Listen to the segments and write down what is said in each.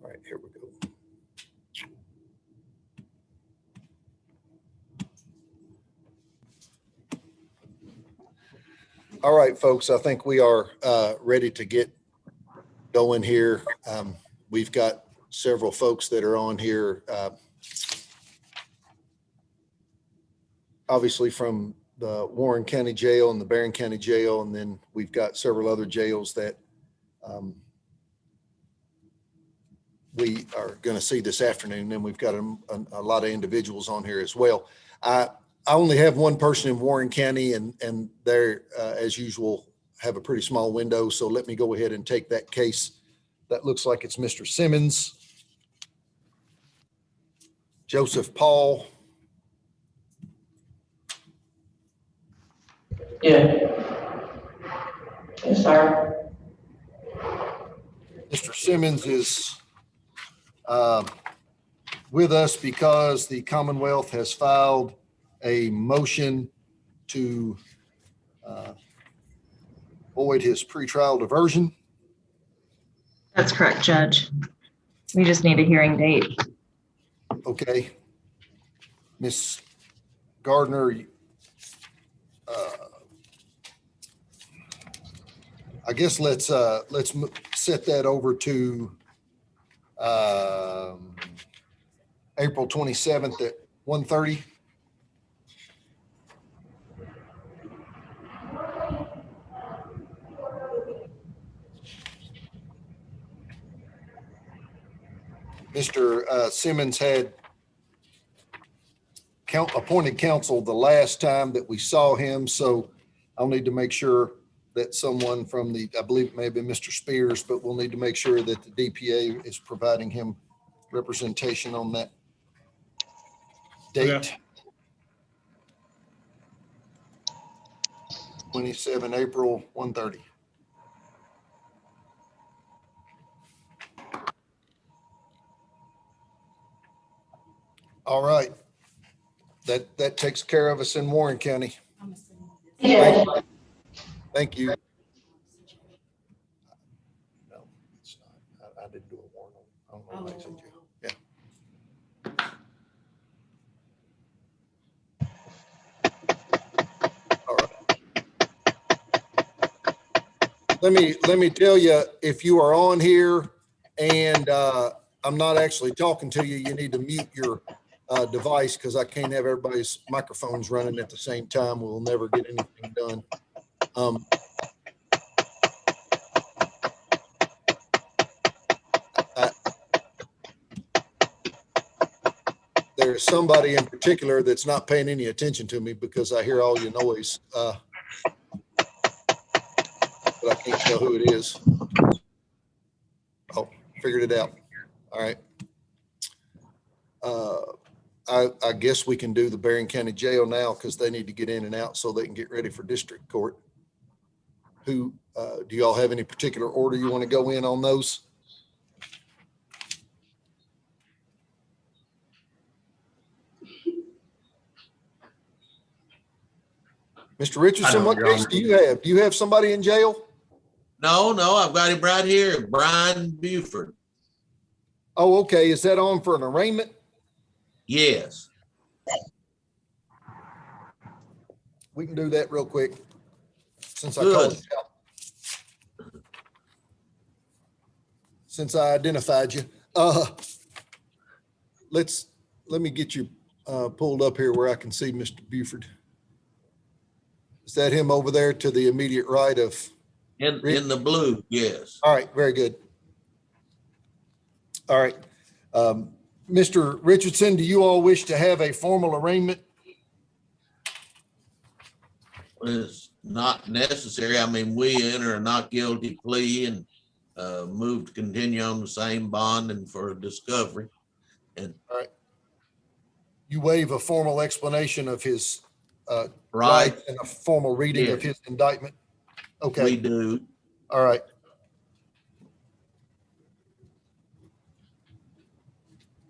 All right, here we go. All right, folks, I think we are ready to get going here. We've got several folks that are on here, obviously from the Warren County Jail and the Barron County Jail, and then we've got several other jails that we are going to see this afternoon. And we've got a lot of individuals on here as well. I only have one person in Warren County, and they're, as usual, have a pretty small window. So let me go ahead and take that case. That looks like it's Mr. Simmons. Joseph Paul. Yeah. Yes, sir. Mr. Simmons is with us because the Commonwealth has filed a motion to void his pretrial diversion. That's correct, Judge. We just need a hearing date. Okay. Ms. Gardner, I guess let's set that over to April 27th at 1:30. Mr. Simmons had appointed counsel the last time that we saw him, so I'll need to make sure that someone from I believe it may have been Mr. Spears, but we'll need to make sure that the DPA is providing him representation on that date. Okay. 27 April, 1:30. All right. That takes care of us in Warren County. Yeah. Thank you. No, it's not. I didn't do a warrant. I don't know if I said you. Yeah. All right. Let me tell you, if you are on here and I'm not actually talking to you, you need to mute your device, because I can't have everybody's microphones running at the same time. We'll never get anything done. There's somebody in particular that's not paying any attention to me because I hear all your noise, but I can't tell who it is. Oh, figured it out. All right. I guess we can do the Barron County Jail now because they need to get in and out so they can get ready for district court. Do y'all have any particular order you want to go in on those? Mr. Richardson, what case do you have? Do you have somebody in jail? No, I've got him right here, Brian Buford. Oh, okay. Is that on for an arraignment? Yes. We can do that real quick since I called you out. Since I identified you. Let me get you pulled up here where I can see Mr. Buford. Is that him over there to the immediate right of? In the blue, yes. All right, very good. All right. Mr. Richardson, do you all wish to have a formal arraignment? It's not necessary. I mean, we enter a not guilty plea and move to continue on the same bond and for discovery. And all right. You waive a formal explanation of his right and a formal reading of his indictment. Okay. We do. All right.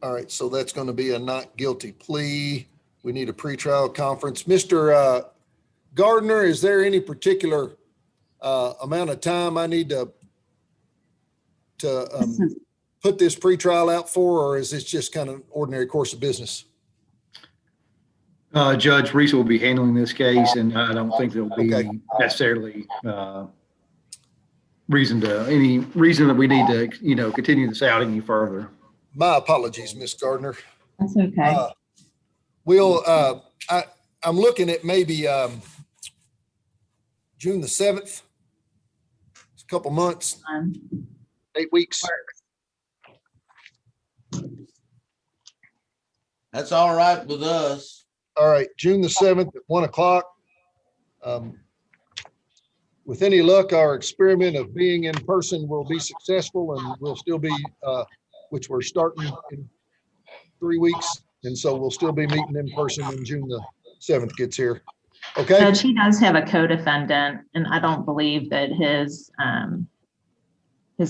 All right. So that's going to be a not guilty plea. We need a pretrial conference. Mr. Gardner, is there any particular amount of time I need to put this pretrial out for, or is this just kind of ordinary course of business? Judge Reese will be handling this case, and I don't think there'll be Okay. necessarily reason that we need to, continue this out any further. My apologies, Ms. Gardner. That's okay. I'm looking at maybe June the 7th. It's a couple months, 8 weeks. That's all right with us. All right, June the 7th at 1 o'clock. With any luck, our experiment of being in person will be successful, and we'll still be, which we're starting in 3 weeks. And so we'll still be meeting in person when June the 7th gets here. Okay? Judge, he does have a co-defendant, and I don't believe that his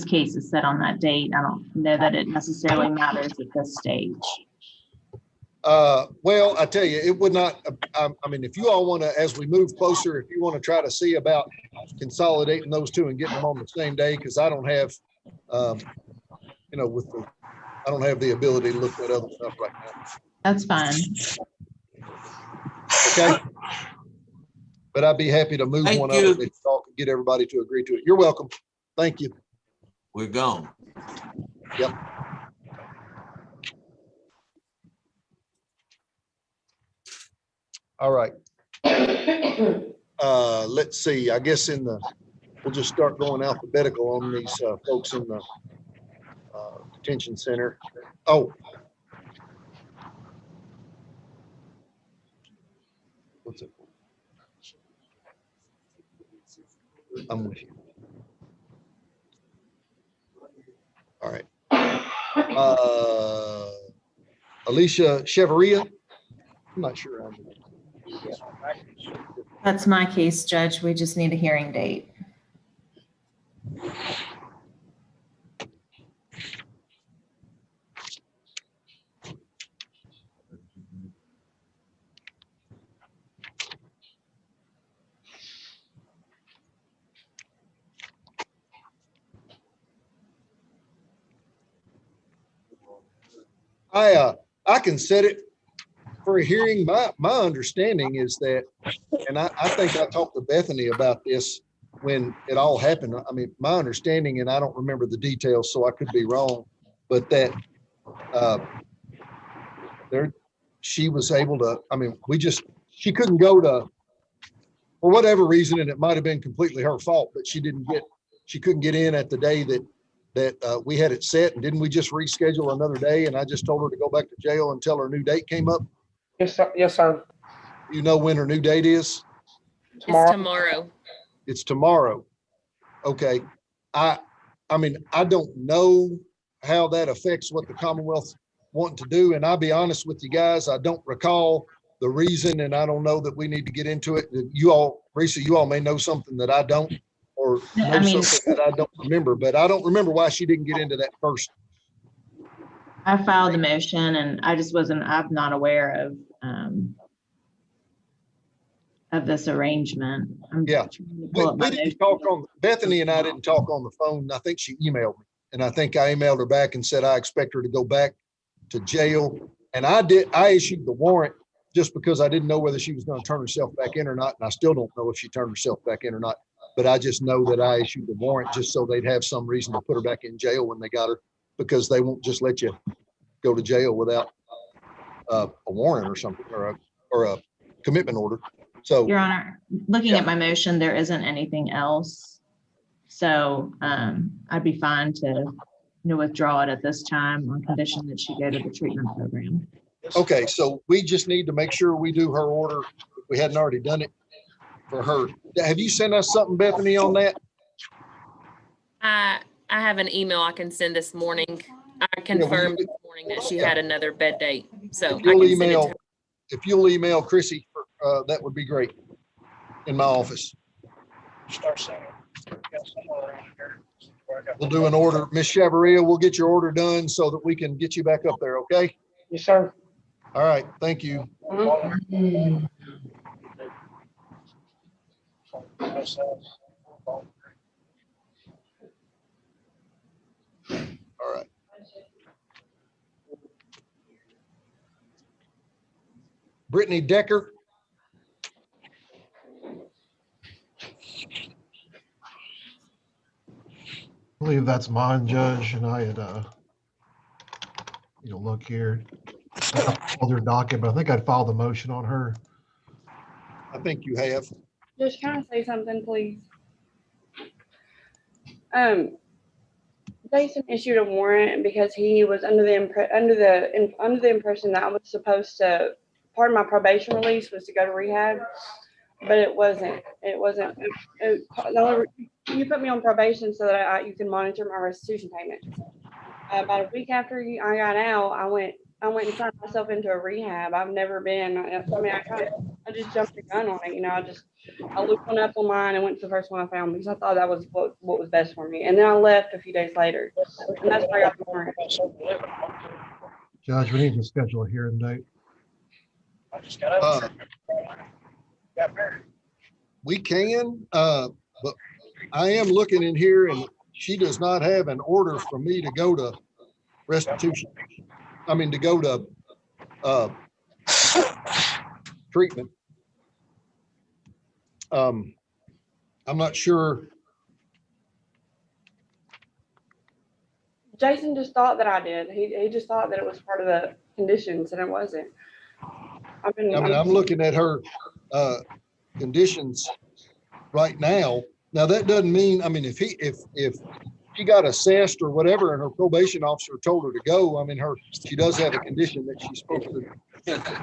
case is set on that date. I don't know that it necessarily matters at this stage. Well, I tell you, it would not, I mean, if you all want to, as we move closer, if you want to try to see about consolidating those two and getting them on the same day, because I don't have, I don't have the ability to look at other stuff right now. That's fine. Okay? But I'd be happy to move Thank one you. of them if y'all can get everybody to agree to it. You're welcome. Thank you. We're gone. Yep. All right. Let's see, I guess we'll just start going alphabetical on these folks in the detention center. Oh. What's it? I'm with you. All right. Alicia Cheveria. I'm not sure. That's my case, Judge. We just need a hearing date. I can set it for a hearing. My understanding is that, and I think I talked to Bethany about this when it all happened. I mean, my understanding, and I don't remember the details, so I could be wrong, but that she was able to, I mean, she couldn't go to, for whatever reason, and it might have been completely her fault, but she couldn't get in at the day that we had it set. And didn't we just reschedule another day? And I just told her to go back to jail until her new date came up. Yes, sir. Yes, sir. You know when her new date is? Tomorrow. It's tomorrow. It's tomorrow. Okay. I mean, I don't know how that affects what the Commonwealth wanting to do. And I'll be honest with you guys, I don't recall the reason, and I don't know that we need to get into it. You all, Risa, you all may know something that I don't, or I know mean- something that I don't remember, but I don't remember why she didn't get into that first. I filed the motion and I'm not aware of this arrangement. I'm Yeah. trying to pull up We my didn't motion. talk Bethany and I didn't talk on the phone. I think she emailed me, and I think I emailed her back and said I expect her to go back to jail. And I issued the warrant just because I didn't know whether she was going to turn herself back in or not. And I still don't know if she turned herself back in or not, but I just know that I issued the warrant just so they'd have some reason to put her back in jail when they got her, because they won't just let you go to jail without a warrant or something, or a commitment order. So. Your Honor, looking at my motion, there isn't anything else. So I'd be fine to withdraw it at this time on condition that she go to the treatment program. Okay, so we just need to make sure we do her order, if we hadn't already done it for her. Have you sent us something, Bethany, on that? I have an email I can send this morning. I confirmed this morning that she had another bed date, so If I you'll can send it to email, her. if you'll email Chrissy, that would be great in my office. Start saying. Somewhere around here. We'll do an order. Ms. Chavarria, we'll get your order done so that we can get you back up there, okay? Yes, sir. All right, thank you. All right. Brittany Decker. I believe that's mine, Judge, and I had, look here. I called her docket, but I think I'd filed the motion on her. I think you have. Just trying to say something, please. Jason issued a warrant because he was under the impression that I was supposed to, part of my probation release was to go to rehab, but it wasn't. You put me on probation so that you can monitor my restitution payments. About a week after I got out, I went and signed myself into a rehab. I've never been. I just jumped the gun on it. I looked one up online and went to the first one I found because I thought that was what was best for me. And then I left a few days later, and that's where I got the warrant. Judge, we need to schedule a hearing date. I just got out. Got married. We can, but I am looking in here and she does not have an order for me to go to restitution. I mean, to go to treatment. I'm not sure. Jason just thought that I did. He just thought that it was part of the conditions, and it wasn't. I'm looking at her conditions right now. Now, that doesn't mean, I mean, if she got assessed or whatever and her probation officer told her to go, I mean, she does have a condition that she's supposed to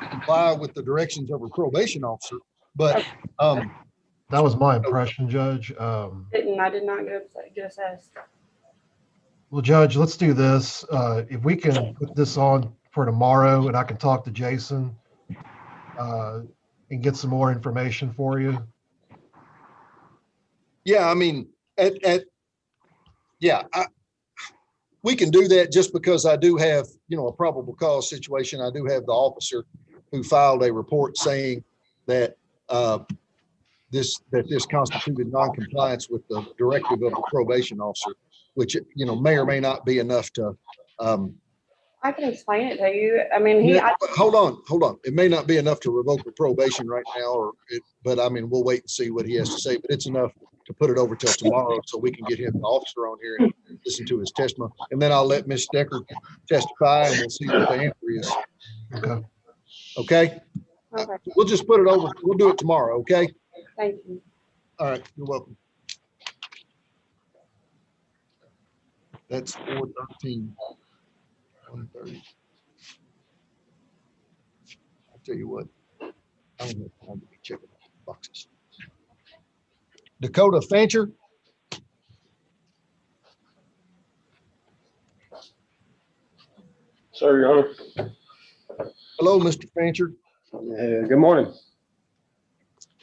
comply with the directions of her probation officer. But That was my impression, Judge. I did not get assessed. Well, Judge, let's do this. If we can put this on for tomorrow and I can talk to Jason and get some more information for you. yeah, I mean, we can do that just because I do have, a probable cause situation. I do have the officer who filed a report saying that this constituted noncompliance with the directive of the probation officer, which, may or may not be enough to, I can explain it to you. I mean, hold on. It may not be enough to revoke the probation right now, but I mean, we'll wait and see what he has to say, but it's enough to put it over till tomorrow so we can get him, the officer, on here and listen to his testimony. And then I'll let Ms. Decker testify and we'll see what the answer is. Okay. Okay? okay, We'll just put it over. We'll do it tomorrow, okay? thank you. All right, you're welcome. That's 413. 130. I'll tell you what. I don't have time to be checking boxes. Dakota Fancher. Sir, Your Honor. Hello, Mr. Fancher. Good morning.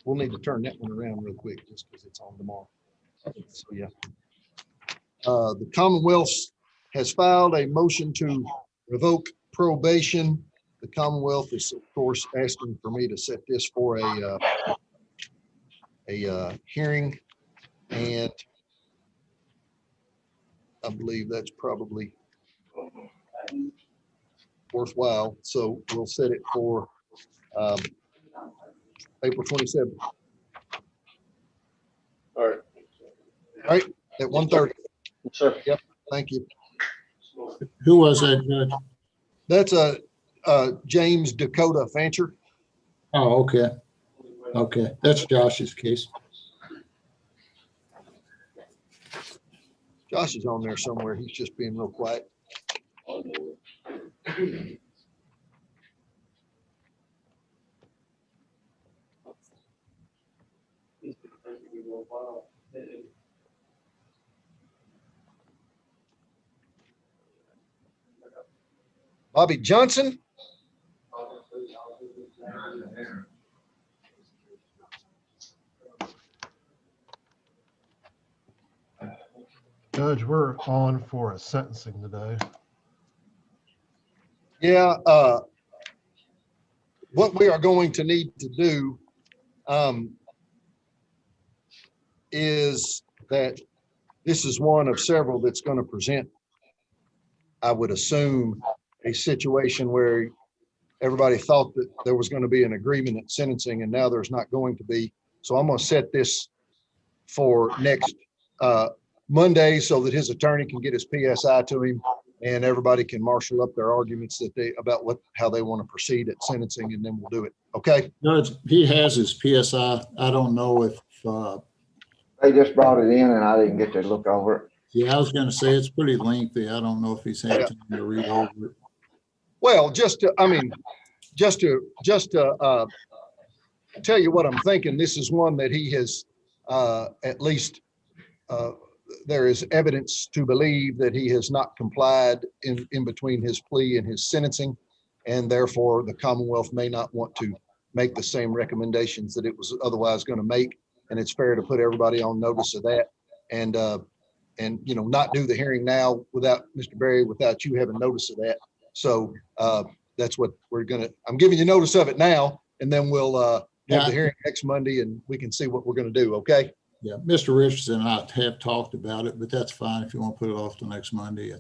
We'll need to turn that one around real quick just because it's on tomorrow. So, yeah. The Commonwealth has filed a motion to revoke probation. The Commonwealth is, of course, asking for me to set this for a hearing, and I believe that's probably worthwhile. So we'll set it for April 27th. All right. All right, at 1:30. Yes, sir. Yep, thank you. Who was that, Judge? That's James Dakota Fancher. Oh, okay. Okay, that's Josh's case. Josh is on there somewhere. He's just being real quiet. Bobby Johnson. Judge, we're on for a sentencing today. Yeah, what we are going to need to do is that this is one of several that's going to present, I would assume, a situation where everybody thought that there was going to be an agreement at sentencing, and now there's not going to be. So I'm going to set this for next Monday so that his attorney can get his PSI to him and everybody can marshal up their arguments about how they want to proceed at sentencing, and then we'll do it. Okay. Judge, he has his PSI. I don't know if, They just brought it in and I didn't get to look over it. yeah, I was gonna say it's pretty lengthy. I don't know if he's had time to read over it. Well, just to tell you what I'm thinking, this is one that he has, at least, there is evidence to believe that he has not complied in between his plea and his sentencing. And therefore the Commonwealth may not want to make the same recommendations that it was otherwise going to make. And it's fair to put everybody on notice of that. And not do the hearing now without Mr. Berry, without you having notice of that. So that's what I'm giving you notice of it now, and then we'll have the hearing next Monday and we can see what we're going to do. Okay. Yeah, Mr. Richardson and I have talked about it, but that's fine. If you want to put it off till next Monday,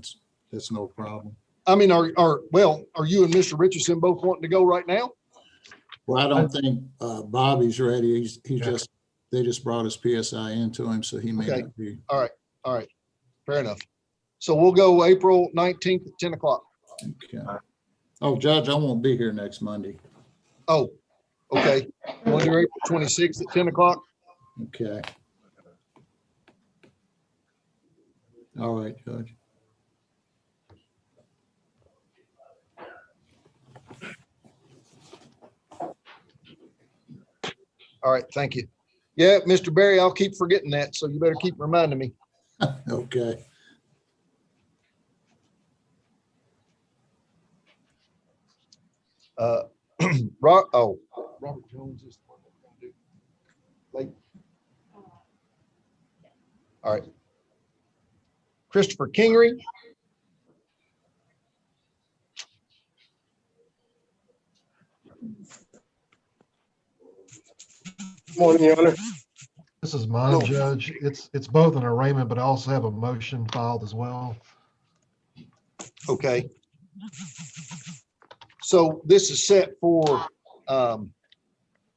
that's no problem. I mean, are you and Mr. Richardson both wanting to go right now? Well, I don't think Bobby's ready. They just brought his PSI into him, so he may not be. All right. Fair enough. So we'll go April 19th at 10 o'clock. Okay. Oh, Judge, I won't be here next Monday. Oh, okay. We'll do April 26th at 10 o'clock. Okay. All right, Judge. All right. Thank you. Yeah, Mr. Berry, I'll keep forgetting that. So you better keep reminding me. Okay. Robert Jones is the one that we're gonna do. Late. All right. Christopher Kingery. Morning, Your Honor. This is mine, Judge. It's both an arraignment, but I also have a motion filed as well. Okay. So this is set for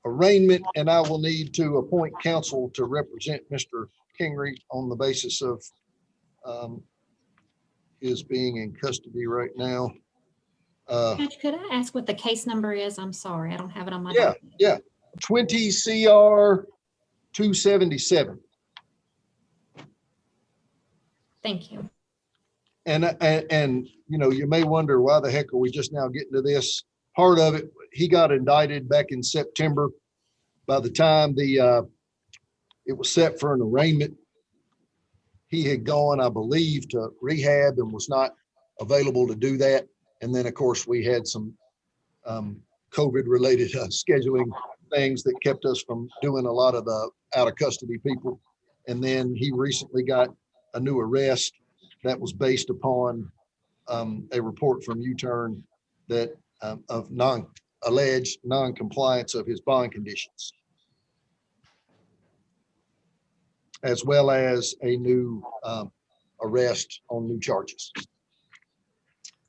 arraignment, and I will need to appoint counsel to represent Mr. Kingery on the basis of his being in custody right now. Judge, could I ask what the case number is? I'm sorry, I don't have it on my. Yeah. 20 CR 277. Thank you. And you may wonder why the heck are we just now getting to this? Part of it, he got indicted back in September. By the time it was set for an arraignment, he had gone, I believe, to rehab and was not available to do that. And then, of course, we had some COVID-related scheduling things that kept us from doing a lot of the out of custody people. And then he recently got a new arrest that was based upon a report from U-Turn that of alleged non-compliance of his bond conditions, as well as a new arrest on new charges.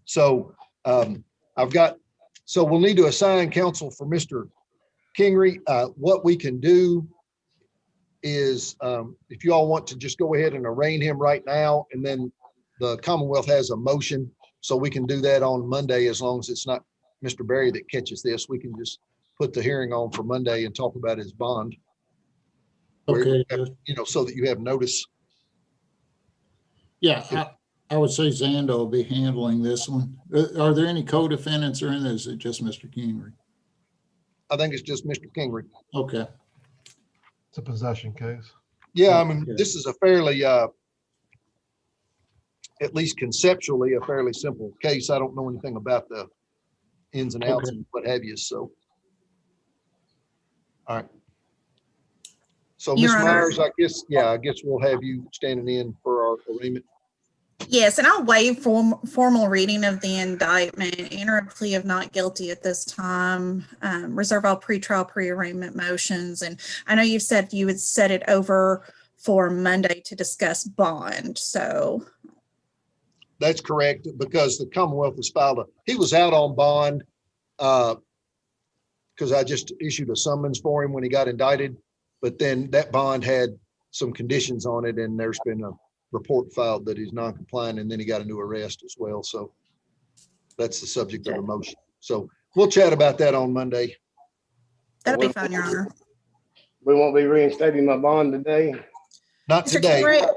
So we'll need to assign counsel for Mr. Kingery. What we can do is if you all want to just go ahead and arraign him right now, and then the Commonwealth has a motion, so we can do that on Monday as long as it's not Mr. Berry that catches this. We can just put the hearing on for Monday and talk about his bond. Okay. So that you have notice. Yeah, I would say Zando will be handling this one. Are there any co-defendants or in this? Is it just Mr. Kingery? I think it's just Mr. Kingery. Okay. It's a possession case. Yeah, I mean, this is a fairly, at least conceptually, a fairly simple case. I don't know anything about the ins and outs and what have you, so. All right. So Ms. Myers, I guess we'll have you standing in for our arraignment. Yes, and I'll waive formal reading of the indictment, enter a plea of not guilty at this time, reserve all pretrial pre-arraignment motions. And I know you said you would set it over for Monday to discuss bond, so. That's correct, because the Commonwealth has filed he was out on bond because I just issued a summons for him when he got indicted, but then that bond had some conditions on it, and there's been a report filed that he's non-compliant, and then he got a new arrest as well. So that's the subject of the motion. So we'll chat about that on Monday. That'll be fine, Your Honor. We won't be reinstating my bond today. Not Mr. today. Kimbrell,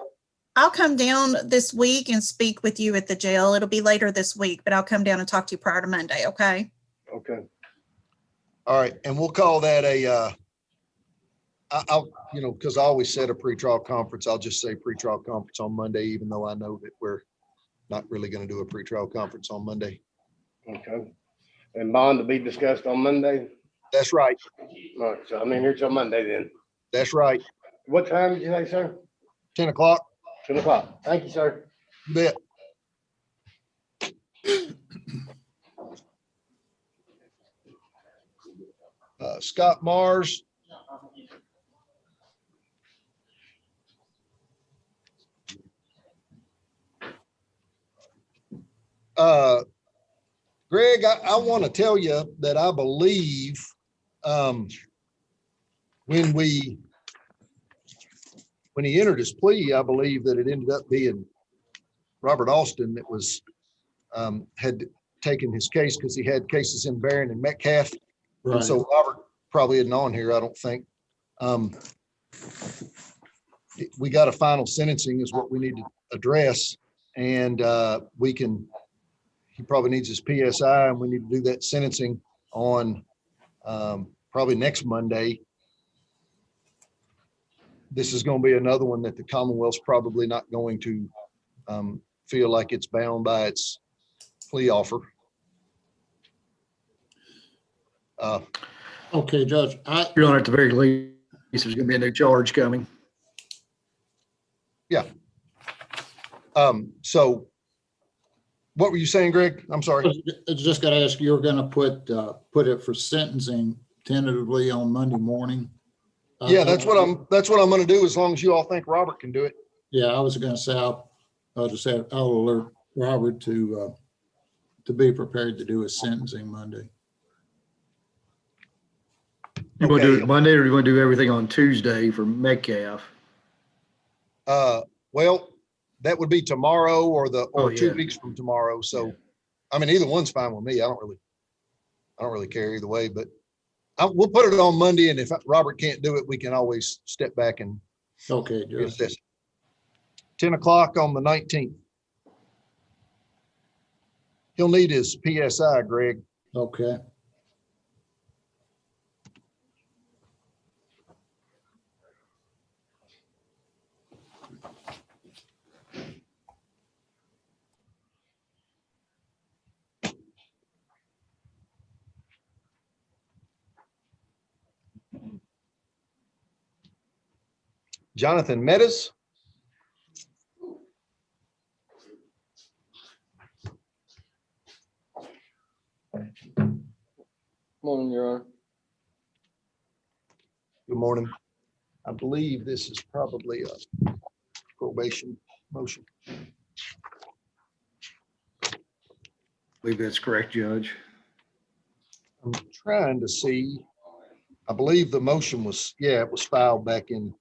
I'll come down this week and speak with you at the jail. It'll be later this week, but I'll come down and talk to you prior to Monday, okay? Okay. All right, and we'll call that I'll, because I always set a pretrial conference, I'll just say pretrial conference on Monday, even though I know that we're not really going to do a pretrial conference on Monday. Okay. And bond to be discussed on Monday? That's right. All right, so I'm in here till Monday then. That's right. What time did you say, sir? 10 o'clock. 10 o'clock. Thank you, sir. You bet. Scott Mars. Greg, I want to tell you that I believe when he entered his plea, I believe that it ended up being Robert Austin that was had taken his case because he had cases in Barron and Metcalf. Right. And so Robert probably isn't on here, I don't think. We got a final sentencing is what we need to address. And he probably needs his PSI, and we need to do that sentencing on probably next Monday. This is going to be another one that the Commonwealth's probably not going to feel like it's bound by its plea offer. Okay, Judge, Your Honor, at the very least, there's going to be a new charge coming. Yeah. So what were you saying, Greg? I'm sorry. I just got to ask, you're going to put it for sentencing tentatively on Monday morning? Yeah, that's what I'm going to do, as long as you all think Robert can do it. Yeah, I was going to say, I'll alert Robert to be prepared to do his sentencing Monday. You want to do it Monday, or you want to do everything on Tuesday for Metcalf? Well, that would be tomorrow or 2 yeah. weeks from tomorrow. So, I mean, either one's fine with me. I don't really care either way, but we'll put it on Monday. And if Robert can't do it, we can always step back and Okay, get Judge. this. 10 o'clock on the 19th. He'll need his PSI, Greg. Okay. Jonathan Meadows. Morning, Your Honor. Good morning. I believe this is probably a probation motion. I believe that's correct, Judge. I'm trying to see. I believe the motion was, it was filed back in,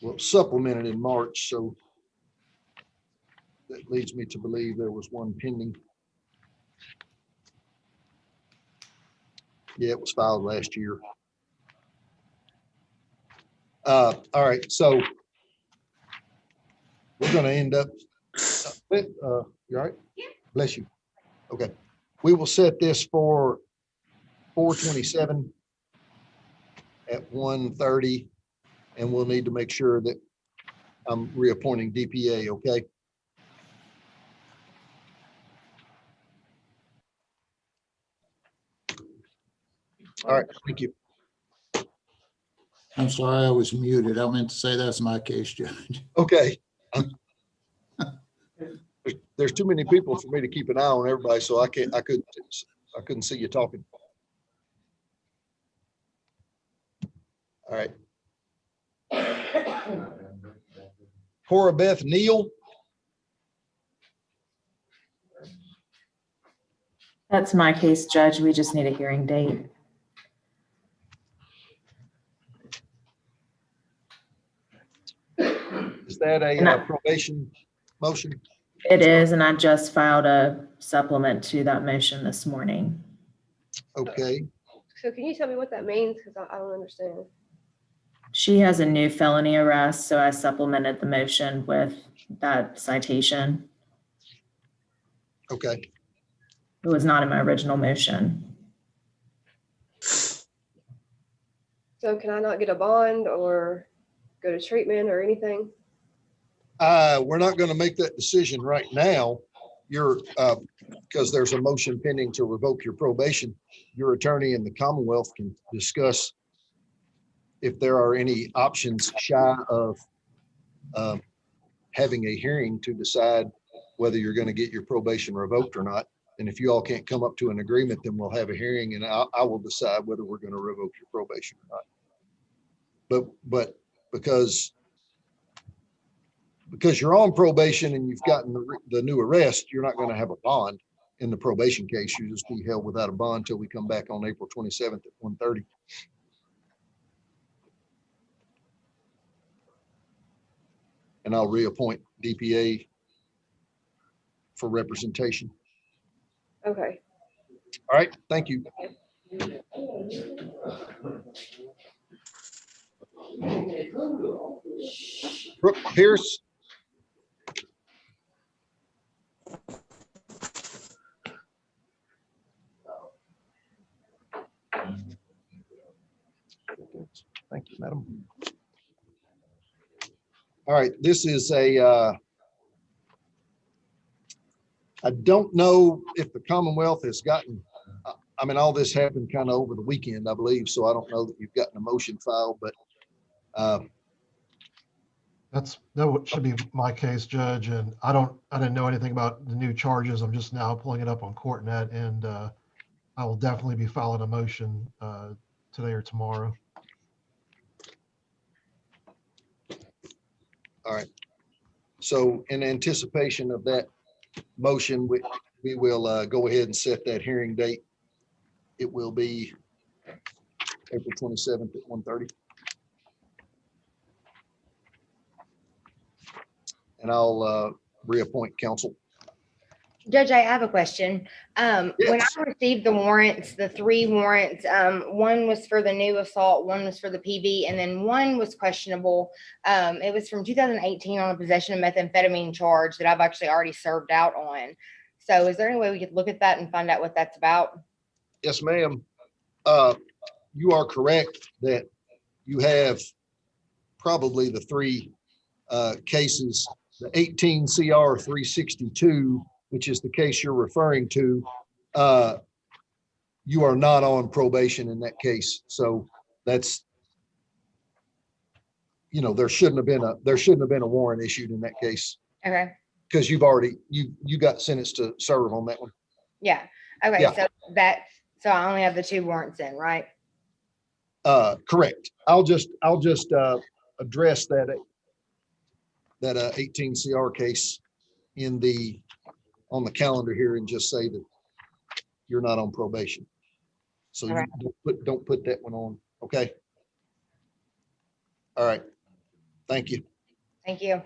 well, supplemented in March. So that leads me to believe there was one pending. Yeah, it was filed last year. All right, so we're going to end up with, you all right? Yeah. Bless you. Okay. We will set this for 4/27 at 1:30, and we'll need to make sure that I'm reappointing DPA, okay? All right, thank you. I'm sorry, I was muted. I meant to say that's my case, Judge. Okay. There's too many people for me to keep an eye on everybody, so I couldn't see you talking. All right. Cora Beth Neal. That's my case, Judge. We just need a hearing date. Is that a probation motion? It is, and I just filed a supplement to that motion this morning. Okay, So can you tell me what that means? Because I don't understand. She has a new felony arrest, so I supplemented the motion with that citation. okay. It was not in my original motion. So can I not get a bond or go to treatment or anything? We're not going to make that decision right now. You're, because there's a motion pending to revoke your probation. Your attorney in the Commonwealth can discuss if there are any options shy of having a hearing to decide whether you're going to get your probation revoked or not. And if you all can't come up to an agreement, then we'll have a hearing and I will decide whether we're going to revoke your probation or not. But because you're on probation and you've gotten the new arrest, you're not going to have a bond in the probation case. You just be held without a bond until we come back on April 27th at 1:30. And I'll reappoint DPA for representation. Okay. All right, thank you. Brooke Pierce. Thank you, madam. All right, this is I don't know if the Commonwealth has gotten, I mean, all this happened kind of over the weekend, I believe, so I don't know that you've gotten a motion filed, but That should be my case, Judge, and I didn't know anything about the new charges. I'm just now pulling it up on CourtNet, and I will definitely be filing a motion today or tomorrow. all right. So in anticipation of that motion, we will go ahead and set that hearing date. It will be April 27th at 1:30. And I'll reappoint counsel. Judge, I have a question. When Yes. I received the warrants, the 3 warrants, one was for the new assault, one was for the PV, and then one was questionable. It was from 2018 on a possession of methamphetamine charge that I've actually already served out on. So is there any way we could look at that and find out what that's about? Yes, ma'am. You are correct that you have probably the 3 cases, the 18 CR 362, which is the case you're referring to. You are not on probation in that case. So that's, there shouldn't have been a warrant issued in that case. Okay. Because you've already, you got sentenced to serve on that one. Yeah. Okay. Yeah. So I only have the 2 warrants in, right? Correct. I'll just address that 18 CR case on the calendar here and just say that you're not on probation. So All right. you don't put that one on. Okay. All right. Thank you. Thank you.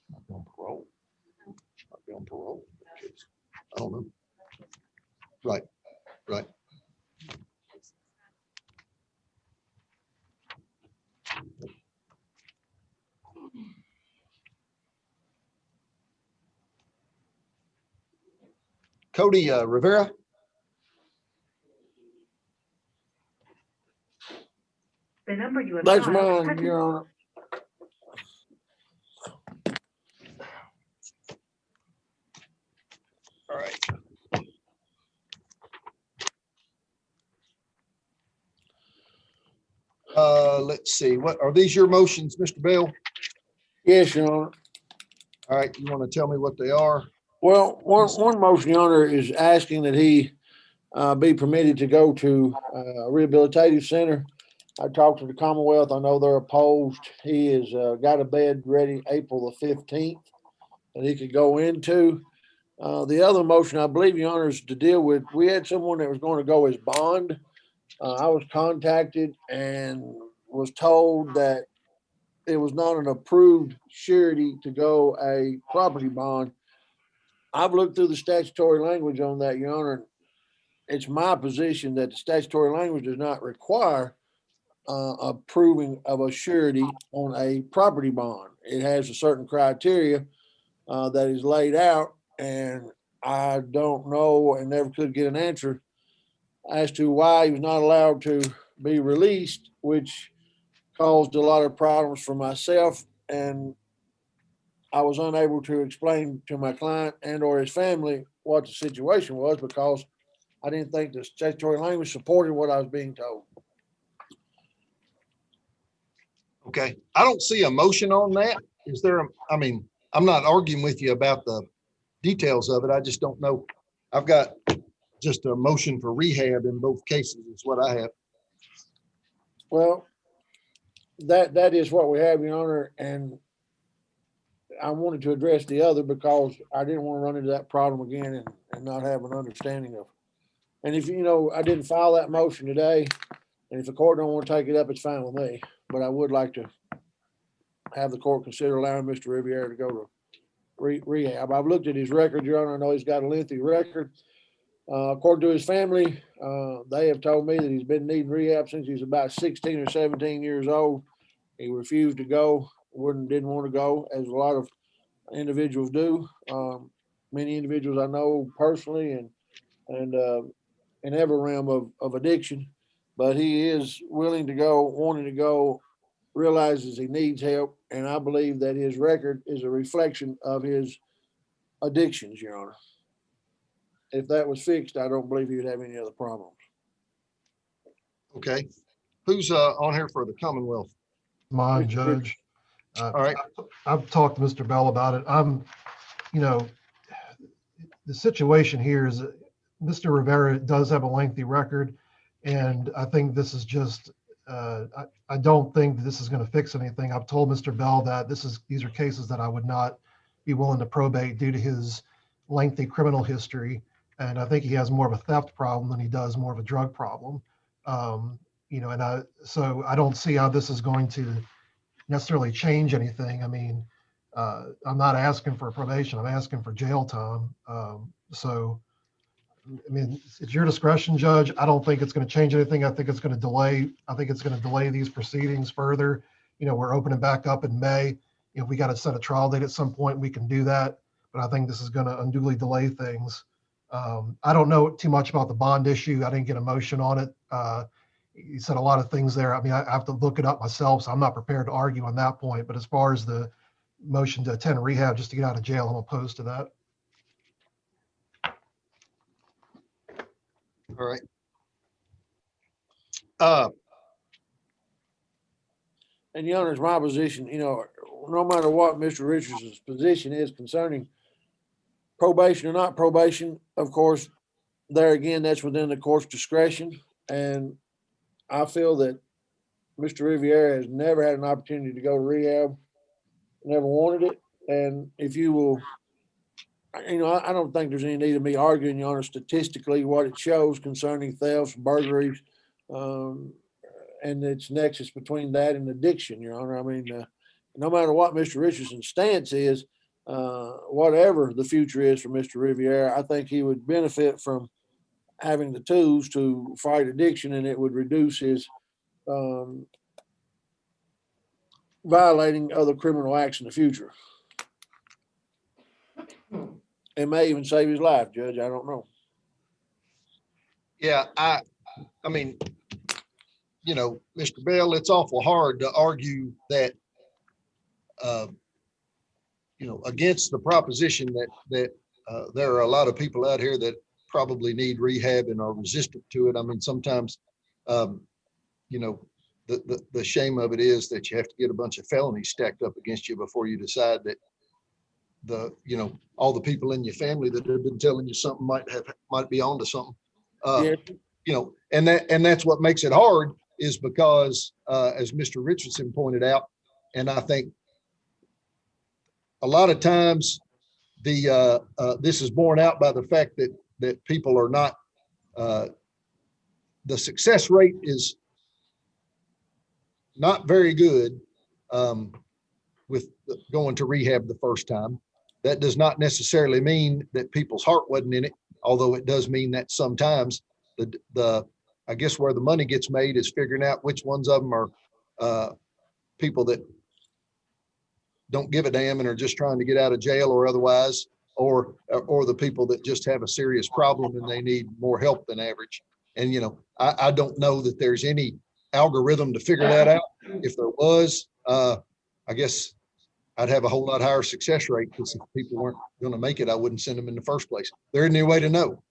Not on parole. Not be on parole. I don't know. Right. Cody Rivera. The number you have That's dialed mine, has Your Honor. All right. Let's see, what are these your motions, Mr. Bell? Yes, Your Honor. All right, you want to tell me what they are? Well, one motion, Your Honor, is asking that he be permitted to go to a rehabilitative center I talked to the Commonwealth. I know they're opposed. He has got a bed ready April the 15th that he could go into. The other motion, I believe, Your Honor, is to deal with, we had someone that was going to go as bond. I was contacted and was told that it was not an approved surety to go a property bond. I've looked through the statutory language on that, Your Honor. It's my position that the statutory language does not require approving of a surety on a property bond. It has a certain criteria that is laid out, and I don't know and never could get an answer as to why he was not allowed to be released, which caused a lot of problems for myself, and I was unable to explain to my client and or his family what the situation was because I didn't think the statutory language supported what I was being told. Okay, I don't see a motion on that. Is there, I mean, I'm not arguing with you about the details of it. I just don't know. I've got just a motion for rehab in both cases is what I have. Well, that is what we have, Your Honor, and I wanted to address the other because I didn't want to run into that problem again and not have an understanding of. And if, you know, I didn't file that motion today, and if the court don't want to take it up, it's fine with me, but I would like to have the court consider allowing Mr. Riviera to go to rehab. I've looked at his record, Your Honor. I know he's got a lengthy record. According to his family, they have told me that he's been needing rehab since he was about 16 or 17 years old. He refused to go, didn't want to go, as a lot of individuals do. Many individuals I know personally and in every realm of addiction, but he is willing to go, wanting to go, realizes he needs help, and I believe that his record is a reflection of his addictions, Your Honor. If that was fixed, I don't believe he would have any other problems. Okay. Who's on here for the Commonwealth? Mine, Judge. All right. I've talked to Mr. Bell about it. You know, the situation here is that Mr. Rivera does have a lengthy record, and I think this is just, I don't think this is going to fix anything. I've told Mr. Bell that these are cases that I would not be willing to probate due to his lengthy criminal history. And I think he has more of a theft problem than he does more of a drug problem. You know, so I don't see how this is going to necessarily change anything. I mean, I'm not asking for probation. I'm asking for jail time. So, I mean, it's your discretion, Judge. I don't think it's going to change anything. I think it's going to delay. I think it's going to delay these proceedings further. You know, we're opening back up in May. If we got to set a trial date at some point, we can do that. But I think this is going to unduly delay things. I don't know too much about the bond issue. I didn't get a motion on it. You said a lot of things there. I mean, I have to look it up myself, so I'm not prepared to argue on that point. But as far as the motion to attend rehab just to get out of jail, I'm opposed to that. All right. And Your Honor, it's my position, you know, no matter what Mr. Richardson's position is concerning probation or not probation, of course, there again, that's within the court's discretion. And I feel that Mr. Riviera has never had an opportunity to go to rehab, never wanted it. And if you will, you know, I don't think there's any need of me arguing, Your Honor, statistically what it shows concerning thefts, burglaries, and its nexus between that and addiction, Your Honor. I mean, no matter what Mr. Richardson's stance is, whatever the future is for Mr. Riviera, I think he would benefit from having the tools to fight addiction, and it would reduce his violating other criminal acts in the future. It may even save his life, Judge. I don't know. Yeah, I mean, you know, Mr. Bell, it's awful hard to argue that, you know, against the proposition that there are a lot of people out here that probably need rehab and are resistant to it. I mean, sometimes, you know, the shame of it is that you have to get a bunch of felonies stacked up against you before you decide that you know, all the people in your family that have been telling you something might be onto something. Yeah. You know, and that's what makes it hard. is because, as Mr. Richardson pointed out, and I think a lot of times this is borne out by the fact that people are not, the success rate is not very good with going to rehab the first time. That does not necessarily mean that people's heart wasn't in it, although it does mean that sometimes I guess where the money gets made is figuring out which ones of them are people that don't give a damn and are just trying to get out of jail or otherwise, or the people that just have a serious problem and they need more help than average. And, you know, I don't know that there's any algorithm to figure that out. If there was, I guess I'd have a whole lot higher success rate, because if people weren't going to make it, I wouldn't send them in the first place. There isn't any way to know.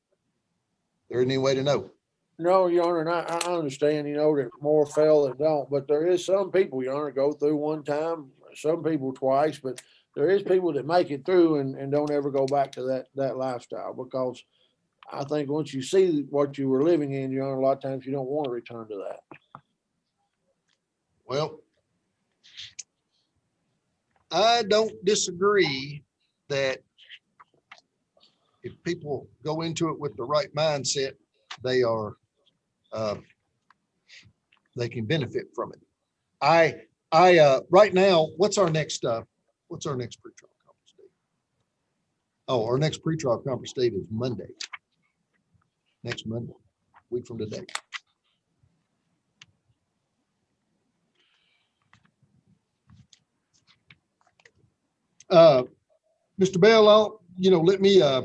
There isn't any way to know. No, Your Honor, and I understand, you know, that more fail than don't, but there is some people, Your Honor, go through one time, some people twice, but there is people that make it through and don't ever go back to that lifestyle, because I think once you see what you were living in, Your Honor, a lot of times you don't want to return to that. Well, I don't disagree that if people go into it with the right mindset, they can benefit from it. Right now, what's our next pretrial conference date? Oh, our next pretrial conference date is Monday. Next Monday, week from today. Mr. Bell, let me, I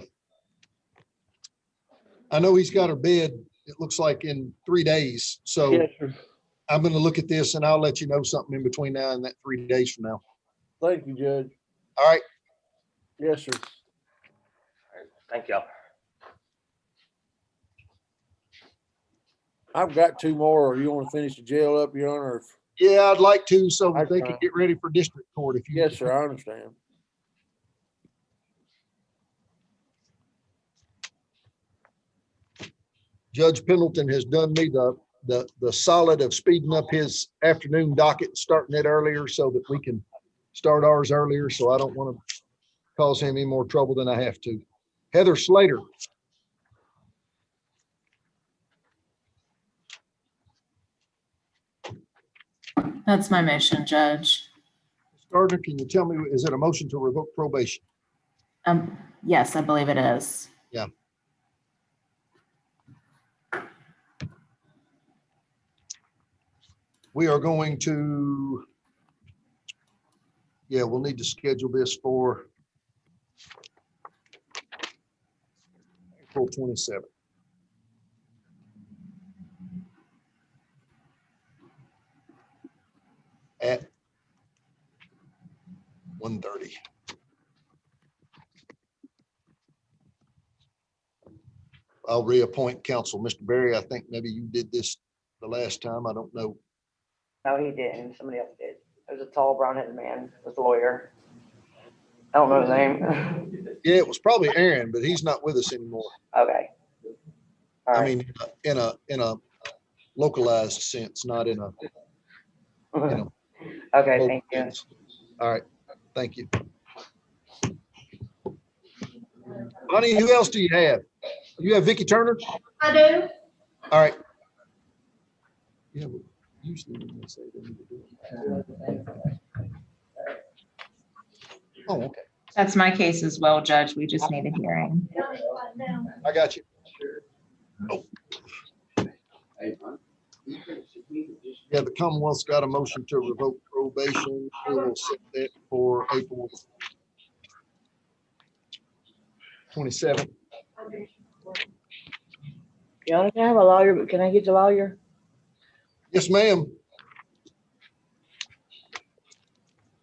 know he's got a bid, it looks like in 3 days. So Yes, sir. I'm going to look at this and I'll let you know something in between now and that 3 days from now. Thank you, Judge. All right. Yes, sir. Thank y'all. I've got two more. You want to finish the jail up, Your Honor? Yeah, I'd like to, so that That's they can fine. get ready for district court if you. Yes, sir, I understand. Judge Pendleton has done me the solid of speeding up his afternoon docket, and starting it earlier so that we can start ours earlier. So I don't want to cause him any more trouble than I have to. Heather Slater. That's my motion, Judge. Gardner, can you tell me, is it a motion to revoke probation? Yes, I believe it is. Yeah. We are going to, we'll need to schedule this for April 27th. At 1:30. I'll reappoint counsel. Mr. Berry, I think maybe you did this the last time. I don't know. No, he didn't. Somebody else did. It was a tall, brown-headed man. It was a lawyer. I don't know his name. Yeah, it was probably Aaron, but he's not with us anymore. Okay. All I right. mean, in a localized sense, not in a, Okay, thank you. sense. All right, thank you. Bonnie, who else do you have? You have Vicky Turner? I do. All right. Yeah, but usually when they say they need to do it. Oh, okay. That's my case as well, Judge. We just need a hearing. I got you. Oh. Yeah, the Commonwealth's got a motion to revoke probation. We will set that for April 27th. Y'all can I have a lawyer, but can I get the lawyer? Yes, ma'am.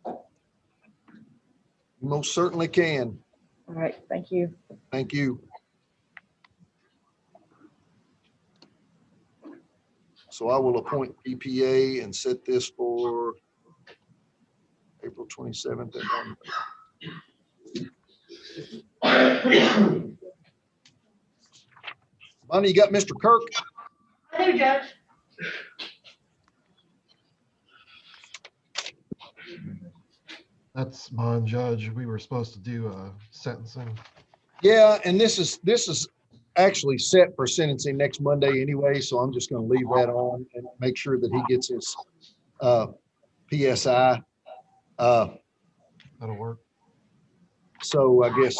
You most certainly can. All right, thank you. Thank you. So I will appoint EPA and set this for April 27th at 1. Bonnie, you got Mr. Kirk? I do, Judge. That's mine, Judge. We were supposed to do sentencing. Yeah, and this is actually set for sentencing next Monday anyway, so I'm just gonna leave that on and make sure that he gets his PSI. That'll work. So I guess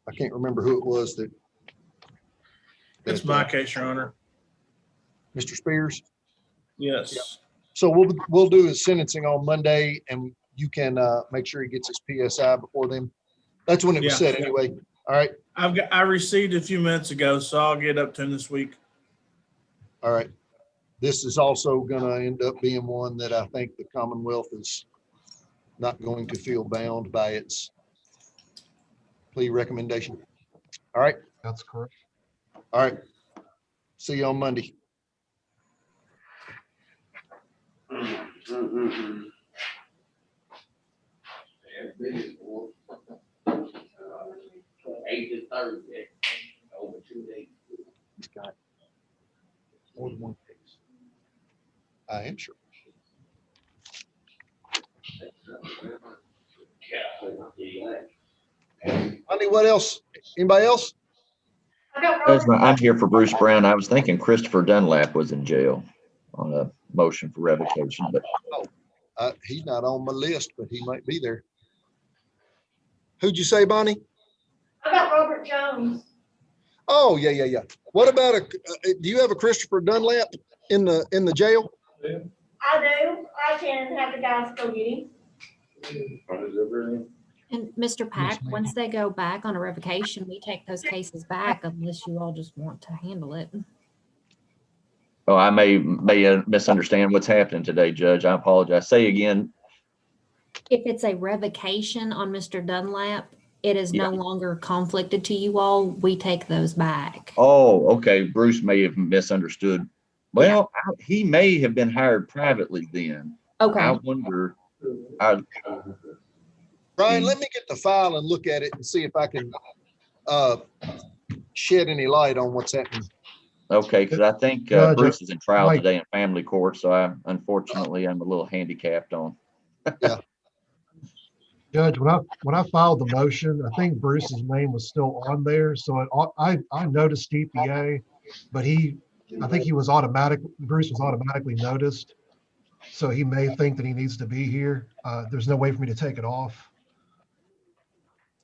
I can't remember who it was that. It's my case, Your Honor. Mr. Spears. Yes. So we'll do his sentencing on Monday, and you can make sure he gets his PSI before then. That's when it was Yeah. set anyway. All right. I received it a few minutes ago, so I'll get up to him this week. All right. This is also gonna end up being one that I think the Commonwealth is not going to feel bound by its plea recommendation. All right. That's correct. All right. See you on Monday. Thursday, over 2 days. He's got more than one case. I am sure. Honey, what else? Anybody else? I'm here for Bruce Brown. I was thinking Christopher Dunlap was in jail on a motion for revocation, but He's not on my list, but he might be there. Who'd you say, Bonnie? I got Robert Jones. Oh, yeah. What about do you have a Christopher Dunlap in the jail? I do. I can have the guys go get him. And Mr. Pack, once they go back on a revocation, we take those cases back unless you all just want to handle it. oh, I may misunderstand what's happening today, Judge. I apologize. Say again. If it's a revocation on Mr. Dunlap, it is no Yeah. longer conflicted to you all. We take those back. Oh, okay. Bruce may have misunderstood. Well, he may have been hired privately then. Okay. I wonder. Brian, let me get the file and look at it and see if I can shed any light on what's happening. Okay, because I think Judge, Bruce is in trial Mike. today in family court, so unfortunately I'm a little handicapped on. Judge, when I filed the motion, I think Bruce's name was still on there. So I noticed DPA, but I think Bruce was automatically noticed. So he may think that he needs to be here. There's no way for me to take it off.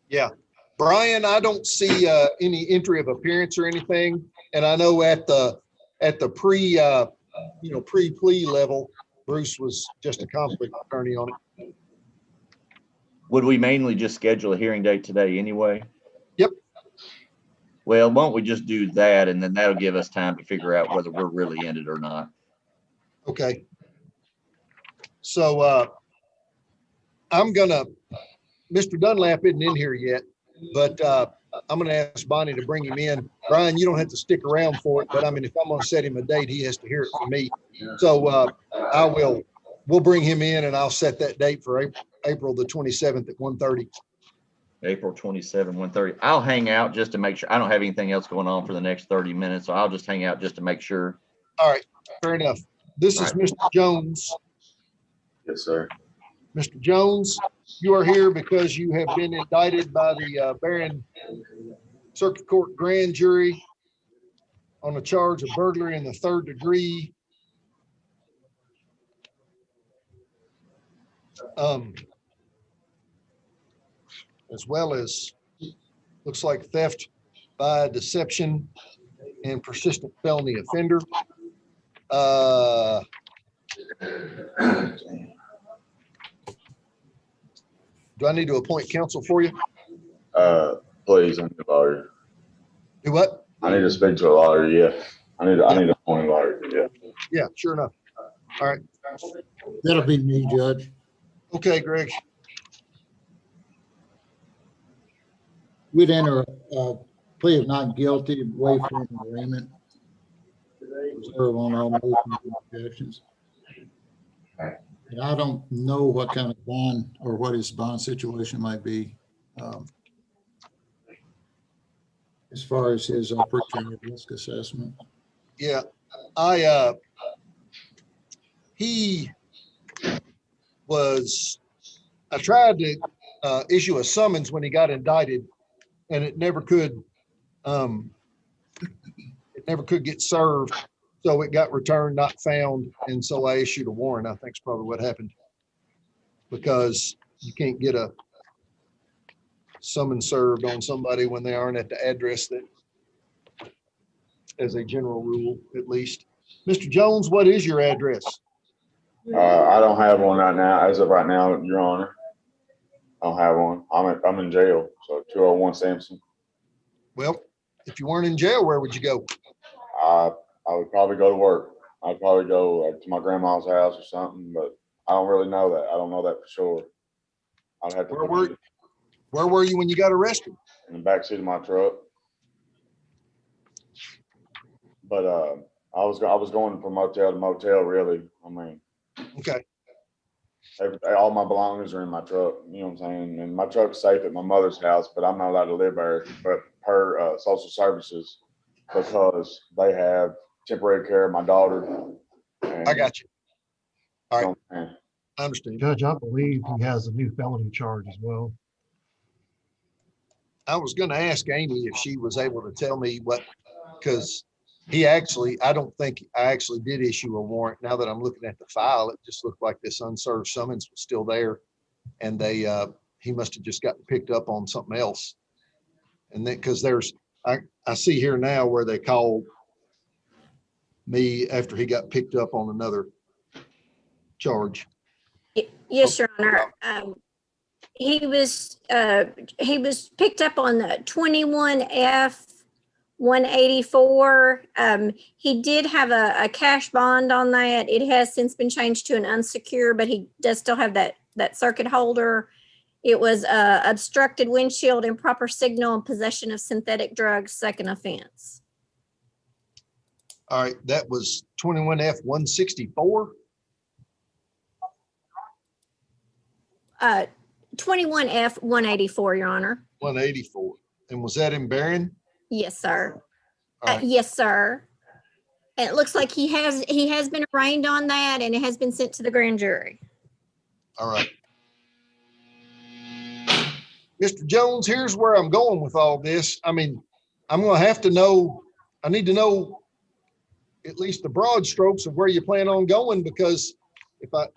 Yeah. Brian, I don't see any entry of appearance or anything. And I know at the pre-plea level, Bruce was just a conflict attorney on it. Would we mainly just schedule a hearing date today anyway? Yep. Well, why don't we just do that, and then that'll give us time to figure out whether we're really in it or not. Okay. So Mr. Dunlap isn't in here yet, but I'm gonna ask Bonnie to bring him in. Brian, you don't have to stick around for it, but I mean, if I'm gonna set him a date, he has to hear it from me. So we'll bring him in and I'll set that date for April the 27th at 1:30. April 27, 1:30. I'll hang out just to make sure. I don't have anything else going on for the next 30 minutes, so I'll just hang out just to make sure. All right, fair enough. This is Mr. Jones. Yes, sir. Mr. Jones, you are here because you have been indicted by the Barron Circuit Court Grand Jury on a charge of burglary in the 3rd degree. As well as looks like theft by deception and persistent felony offender. Do I need to appoint counsel for you? Please, I need a lawyer. Do what? I need to speak to a lawyer, yeah. I need to appoint a lawyer, yeah. Yeah, sure enough. All right. That'll be me, Judge. Okay, Greg. We'd enter a plea of not guilty, waive formal arraignment. Reserve on all motions and objections. And I don't know what kind of bond or what his bond situation might be. As far as his pre-trial risk assessment. Yeah, he was I tried to issue a summons when he got indicted, and it never could get served. So it got returned, not found, and so I issued a warrant. I think is probably what happened, because you can't get a summons served on somebody when they aren't at the address that, as a general rule, at least. Mr. Jones, what is your address? I don't have one right now. As of right now, Your Honor, I don't have one. I'm in jail. So 201 Sampson. Well, if you weren't in jail, where would you go? I would probably go to work. I'd probably go to my grandma's house or something, but I don't really know that. I don't know that for sure. I'd have to. Where were you when you got arrested? In the backseat of my truck. But I was going from motel to motel, really. I mean, okay. All my belongings are in my truck. You know what I'm saying? And my truck's safe at my mother's house, but I'm not allowed to live there. But per social services, because they have temporary care of my daughter. I got you. All right. I understand. Judge, I believe he has a new felony charge as well. I was going to ask Amy if she was able to tell me what, because I don't think I actually did issue a warrant. Now that I'm looking at the file, it just looked like this unserved summons was still there. And he must have just gotten picked up on something else. And then, because I see here now where they called me after he got picked up on another charge. Yes, Your Honor. He was picked up on the 21F 184. He did have a cash bond on that. It has since been changed to an unsecured, but he does still have that circuit holder. It was obstructed windshield, improper signal, and possession of synthetic drugs, second offense. All right, that was 21F 164. 21F 184, Your Honor. 184. And was that in Barron? Yes, sir. Right. Yes, sir. And it looks like he has been arraigned on that, and it has been sent to the grand jury. All right. Mr. Jones, here's where I'm going with all this. I mean, I'm going to have to know, I need to know at least the broad strokes of where you plan on going, because if I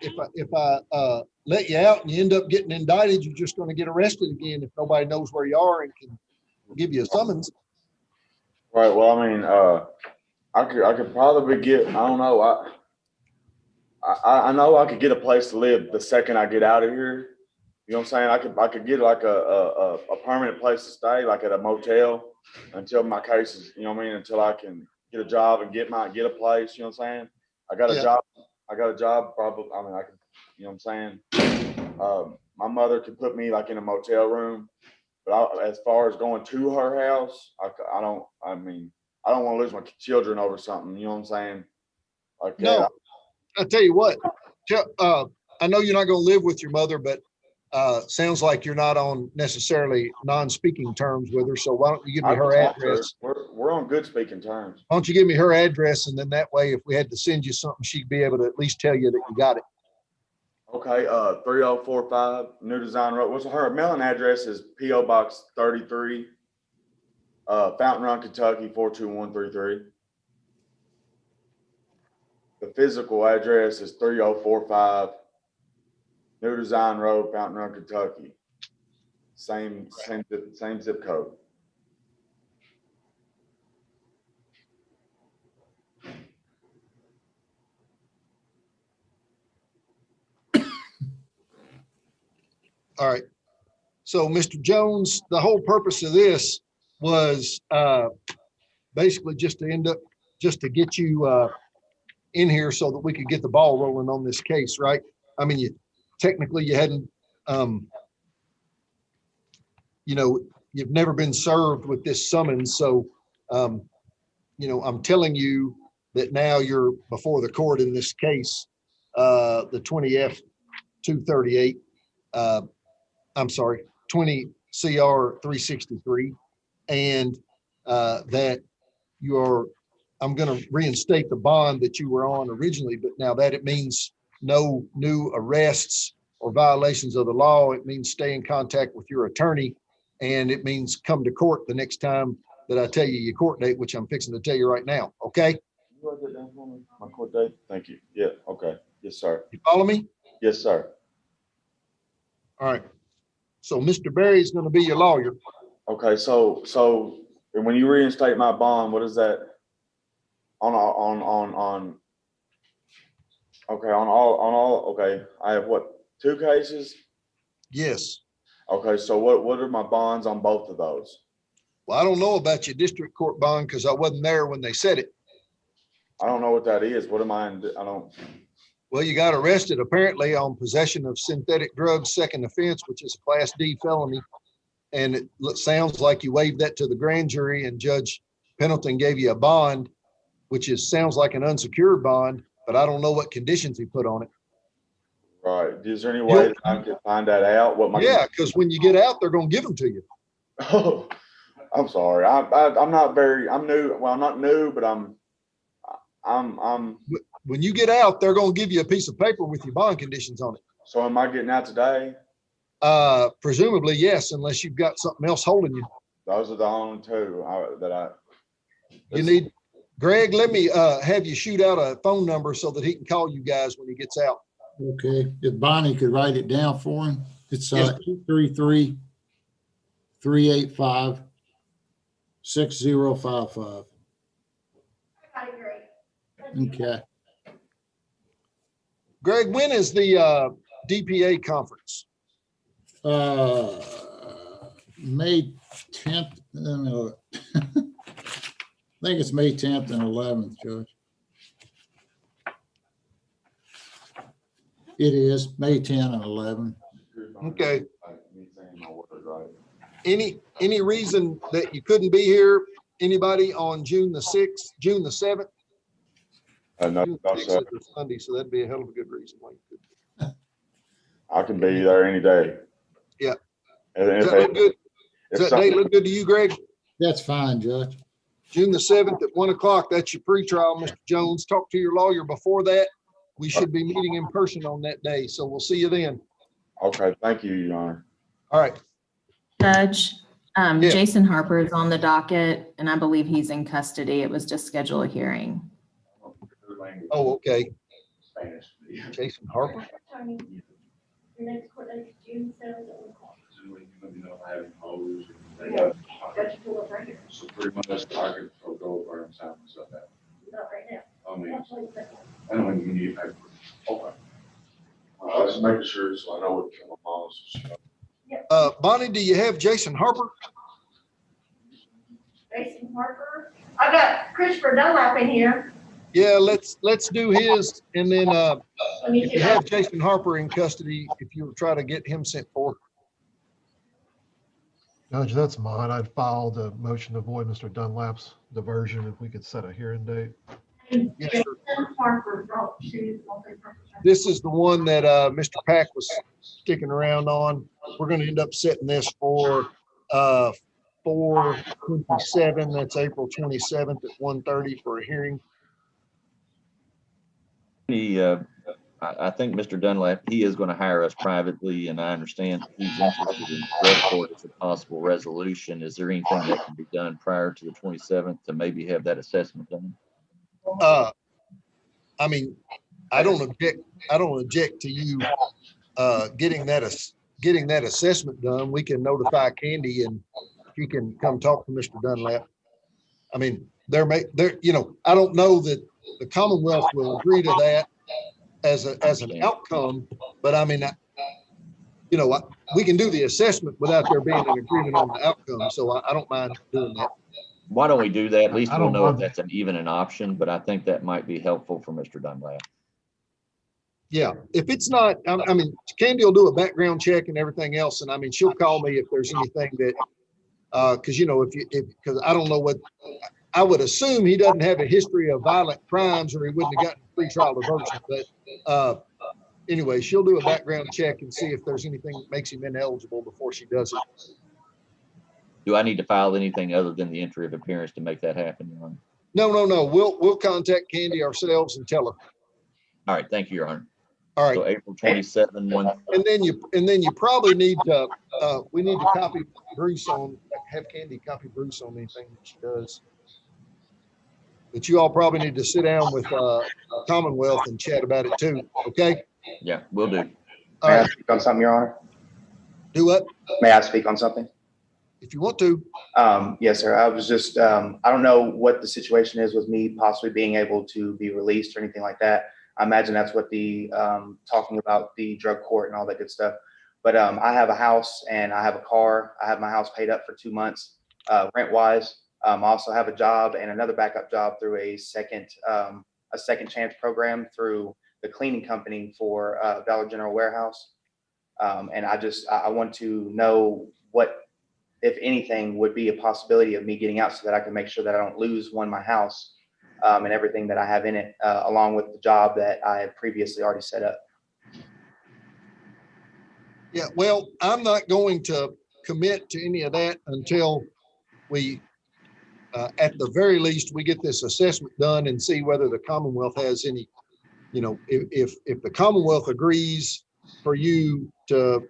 let you out and you end up getting indicted, you're just going to get arrested again if nobody knows where you are and can give you a summons. Right. Well, I mean, I could probably get, I don't know. I know I could get a place to live the second I get out of here. You know what I'm saying? I could get like a permanent place to stay, like at a motel, until my case is, you know what I mean, until I can get a job and get a place. You know what I'm saying? I got a job. Probably. I mean, I can. You know what I'm saying? My mother could put me like in a motel room, but as far as going to her house, I don't want to lose my children over something. You know what I'm saying? Like, no, I tell you what. I know you're not going to live with your mother, but sounds like you're not on necessarily non-speaking terms with her. So why don't you give me her address? We're on good speaking terms. Why don't you give me her address, and then that way, if we had to send you something, she'd be able to at least tell you that you got it. Okay, 3045 New Design Road. What's her mailing address is P.O. Box 33, Fountain Run, Kentucky 42133. The physical address is 3045 New Design Road, Fountain Run, Kentucky. Same zip code. All right. So, Mr. Jones, the whole purpose of this was basically just to get you in here so that we could get the ball rolling on this case, right? I mean, technically you hadn't, you've never been served with this summons. So, I'm telling you that now you're before the court in this case, the 20F 238. I'm sorry, 20 CR 363, and that I'm going to reinstate the bond that you were on originally, but now that it means no new arrests or violations of the law. It means stay in contact with your attorney, and it means come to court the next time that I tell you your court date, which I'm fixing to tell you right now. Okay? You write that down for me? My court date? Thank you. Yeah, okay. Yes, sir. You follow me? Yes, sir. All right. So Mr. Berry is going to be your lawyer. Okay, so and when you reinstate my bond, what is that? Okay, I have what, 2 cases? Yes. Okay, so what are my bonds on both of those? Well, I don't know about your district court bond because I wasn't there when they said it. I don't know what that is. What am I in? I don't. Well, you got arrested apparently on possession of synthetic drugs, second offense, which is a Class D felony. And it sounds like you waived that to the grand jury, and Judge Pendleton gave you a bond, which sounds like an unsecured bond, but I don't know what conditions he put on it. Right. Is there any way that I can find that out? Yeah, because when you get out, they're going to give them to you. Oh, I'm sorry. I'm not very. I'm new. Well, I'm not new, but I'm. When you get out, they're going to give you a piece of paper with your bond conditions on it. So am I getting out today? Presumably, yes, unless you've got something else holding you. Those are the only 2 that I. You need, Greg, let me have you shoot out a phone number so that he can call you guys when he gets out. Okay, if Bonnie could write it down for him, it's Yes. 833-385-6055. Okay. Greg, when is the DPA conference? May 10th, I think it's May 10th and 11th, Judge. It is May 10 and 11. Okay. Any reason that you couldn't be here? Anybody on June the 6th, June the 7th? No, June no, 6th sir. is a Sunday, so that'd be a hell of a good reason why you couldn't. I can be there any day. Yeah. And Does that look good? Does that day look good to you, Greg? That's fine, Judge. June the 7th at 1 o'clock. That's your pretrial, Mr. Jones. Talk to your lawyer before that. We should be meeting in person on that day, so we'll see you then. Okay, thank you, Your Honor. All right. Judge, Yeah. Jason Harper is on the docket, and I believe he's in custody. It was just schedule a hearing. Oh, okay. Jason Harper? Your next court date is June 7th at 1 o'clock. Got you pulled up right here. So pretty much I could go over and sign myself out. Not right now. I mean, Actually, it's not. I don't think you need paper. Okay. I was just making sure so I know what my mom's. Bonnie, do you have Jason Harper? Jason Harper. I got Christopher Dunlap in here. Yeah, let's do his, and then Let me if see you have that. Jason Harper in custody, if you'll try to get him sent for. Judge, that's mine. I'd filed a motion to avoid Mr. Dunlap's diversion if we could set a hearing date. Yes, sir. Jason Harper brought to multi-purpose. This is the one that Mr. Pack was sticking around on. We're going to end up setting this for 4/27. That's April 27th at 1:30 for a hearing. I think Mr. Dunlap, he is going to hire us privately, and I understand he's interested in drug court as a possible resolution. Is there anything that can be done prior to the 27th to maybe have that assessment done? I mean, I don't object to you getting that assessment done. We can notify Candy and he can come talk to Mr. Dunlap. I mean, I don't know that the Commonwealth will agree to that as an outcome, but I mean, we can do the assessment without there being an agreement on the outcome. So I don't mind doing that. Why don't we do that? At least I we'll don't know if mind. that's even an option, but I think that might be helpful for Mr. Dunlap. Yeah, if it's not, I mean, Candy will do a background check and everything else. And I mean, she'll call me if there's anything that, cause cause I don't know what, I would assume he doesn't have a history of violent crimes or he wouldn't have gotten pretrial diversion. But anyway, she'll do a background check and see if there's anything that makes him ineligible before she does it. Do I need to file anything other than the entry of appearance to make that happen, Your Honor? No. We'll contact Candy ourselves and tell her. All right, thank you, Your Honor. All right. So April 27, one, And then you probably need to, we need to copy Bruce on, have Candy copy Bruce on anything that she does. But you all probably need to sit down with Commonwealth and chat about it too, okay? yeah, will do. All May I right, speak on something, Your Honor? do what? May I speak on something? If you want to. Yes, sir. I was just, I don't know what the situation is with me possibly being able to be released or anything like that. I imagine that's what the, talking about the drug court and all that good stuff. But I have a house and I have a car. I have my house paid up for 2 months, rent wise. I also have a job and another backup job through a second chance program through the cleaning company for Dollar General Warehouse. And I want to know what, if anything, would be a possibility of me getting out so that I can make sure that I don't lose my house and everything that I have in it, along with the job that I had previously already set up. Yeah, well, I'm not going to commit to any of that until we, at the very least, we get this assessment done and see whether the Commonwealth has any, if the Commonwealth agrees for you to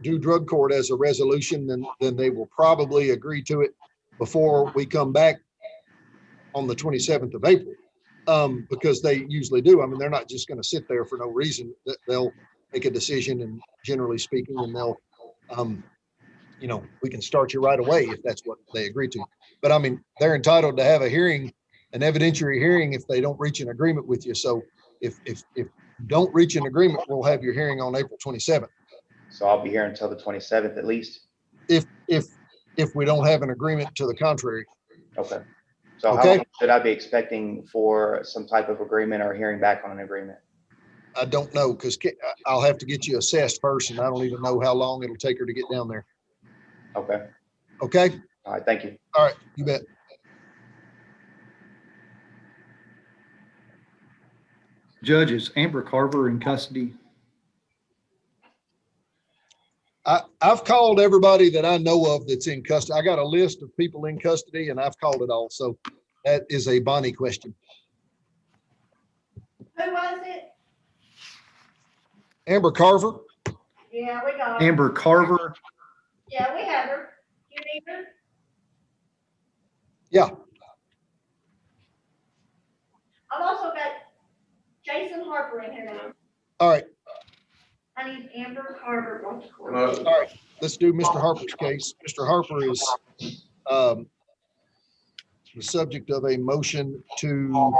do drug court as a resolution, then they will probably agree to it before we come back on the 27th of April, because they usually do. I mean, they're not just going to sit there for no reason. They'll make a decision, and generally speaking, and they'll, we can start you right away if that's what they agree to. But I mean, they're entitled to have a hearing, an evidentiary hearing, if they don't reach an agreement with you. So if you don't reach an agreement, we'll have your hearing on April 27th. So I'll be here until the 27th at least. If we don't have an agreement to the contrary. Okay. So how Okay. long should I be expecting for some type of agreement or hearing back on an agreement? I don't know, because I'll have to get you assessed first, and I don't even know how long it'll take her to get down there. Okay. Okay? All right. Thank you. All right, you bet. Judge, is Amber Carver in custody? I've called everybody that I know of that's in custody. I got a list of people in custody, and I've called it all. So that is a Bonnie question. Who was it? Amber Carver? Yeah, we got her. Amber Carver? Yeah, we have her. You need her? Yeah. I've also got Jason Harper in here now. All right. I need Amber Carver brought to court. All right. Let's do Mr. Harper's case. Mr. Harper is the subject of a motion to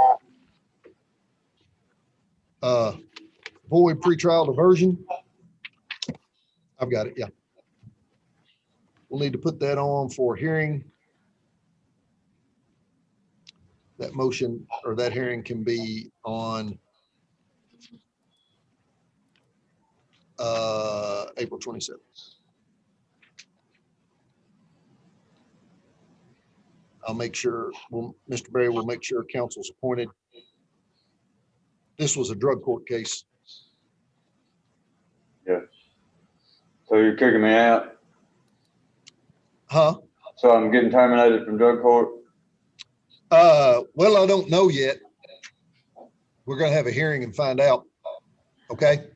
void pretrial diversion. I've got it. Yeah. We'll need to put that on for hearing. That motion or that hearing can be on April 27th. I'll make sure, Mr. Berry will make sure council's appointed. This was a drug court case. Yeah. So you're kicking me out? Huh? So I'm getting terminated from drug court? Well, I don't know yet. We're gonna have a hearing and find out. Okay?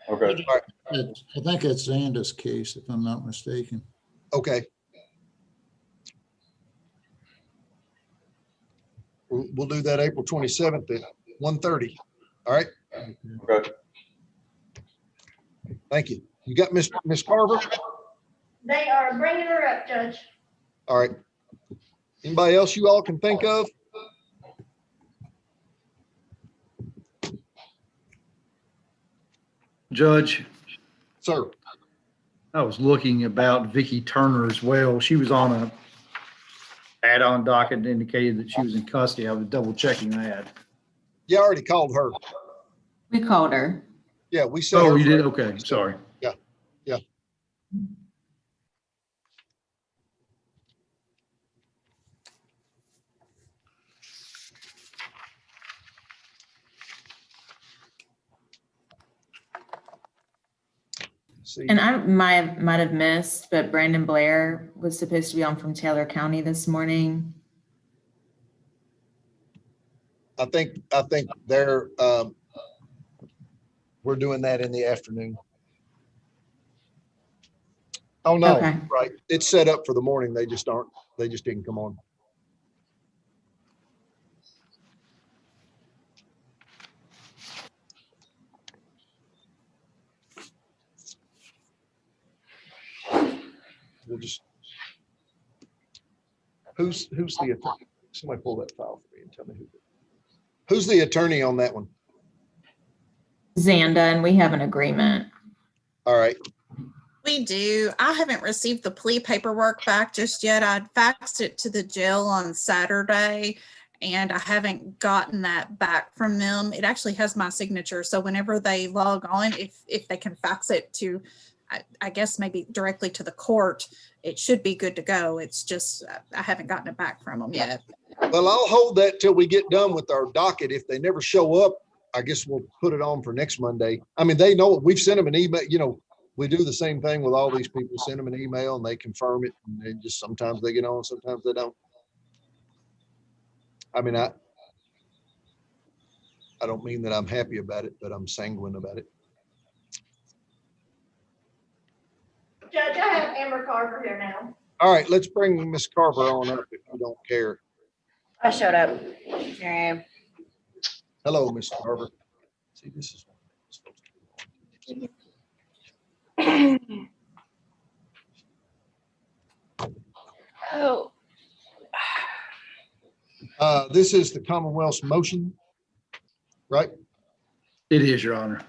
Okay. All right. I think it's Zanda's case, if I'm not mistaken. Okay. We'll do that April 27th at 1:30. All right? Okay. Thank you. You got Miss Carver? They are bringing her up, Judge. All right. Anybody else you all can think of? Judge? Sir. I was looking about Vicky Turner as well. She was on a add-on docket that indicated that she was in custody. I was double checking that. Yeah, I already called her. We called her. Yeah, we said. Oh, you did? Okay, sorry. Yeah, yeah. See, And I might have missed, but Brandon Blair was supposed to be on from Taylor County this morning. I think they're, We're doing that in the afternoon. Oh, no, Okay. right. It's set up for the morning. They just didn't come on. We'll just, who's the attorney? Somebody pull that file for me and tell me who's the attorney on that one? Zanda, and we have an agreement. All right. We do. I haven't received the plea paperwork back just yet. I faxed it to the jail on Saturday and I haven't gotten that back from them. It actually has my signature. So whenever they log on, if they can fax it to, I guess maybe directly to the court, it should be good to go. It's just, I haven't gotten it back from them yet. Well, I'll hold that till we get done with our docket. If they never show up, I guess we'll put it on for next Monday. I mean, they know, we've sent them an email, you know, we do the same thing with all these people, send them an email and they confirm it. And they just, sometimes they get on, sometimes they don't. I mean, I don't mean that I'm happy about it, but I'm sanguine about it. Judge, I have Amber Carver here now. All right, let's bring Miss Carver on up if you don't care. I showed up. Here I am. Hello, Miss Carver. See, this is Oh. This is the Commonwealth's motion, right? It is, Your Honor.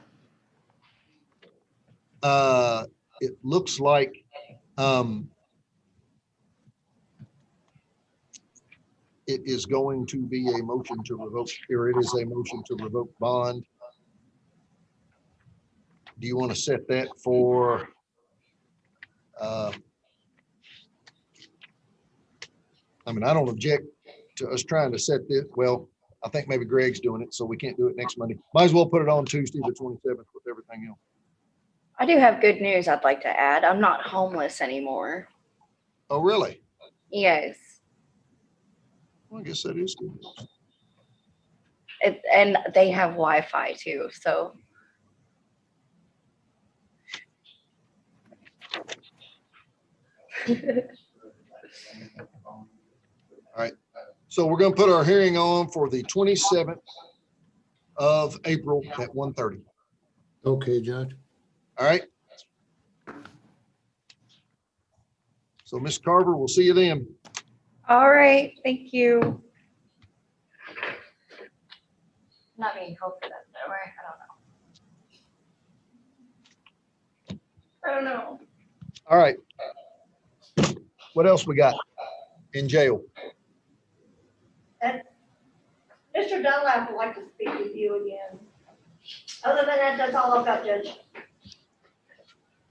It looks like it is going to be a motion to revoke, or it is a motion to revoke bond. Do you want to set that for I mean, I don't object to us trying to set this. Well, I think maybe Greg's doing it, so we can't do it next Monday. Might as well put it on Tuesday, the 27th with everything else. I do have good news I'd like to add. I'm not homeless anymore. Oh, really? Yes. Well, I guess that is good. And they have Wi-Fi too, so. All right. So we're going to put our hearing on for the 27th of April at 1:30. Okay, Judge. All right. So Ms. Carver, we'll see you then. All right, thank you. Not being held for that, though, right? I don't know. All right. What else we got in jail? And Mr. Dunlap would like to speak with you again. Other than that, that's all I've got, Judge.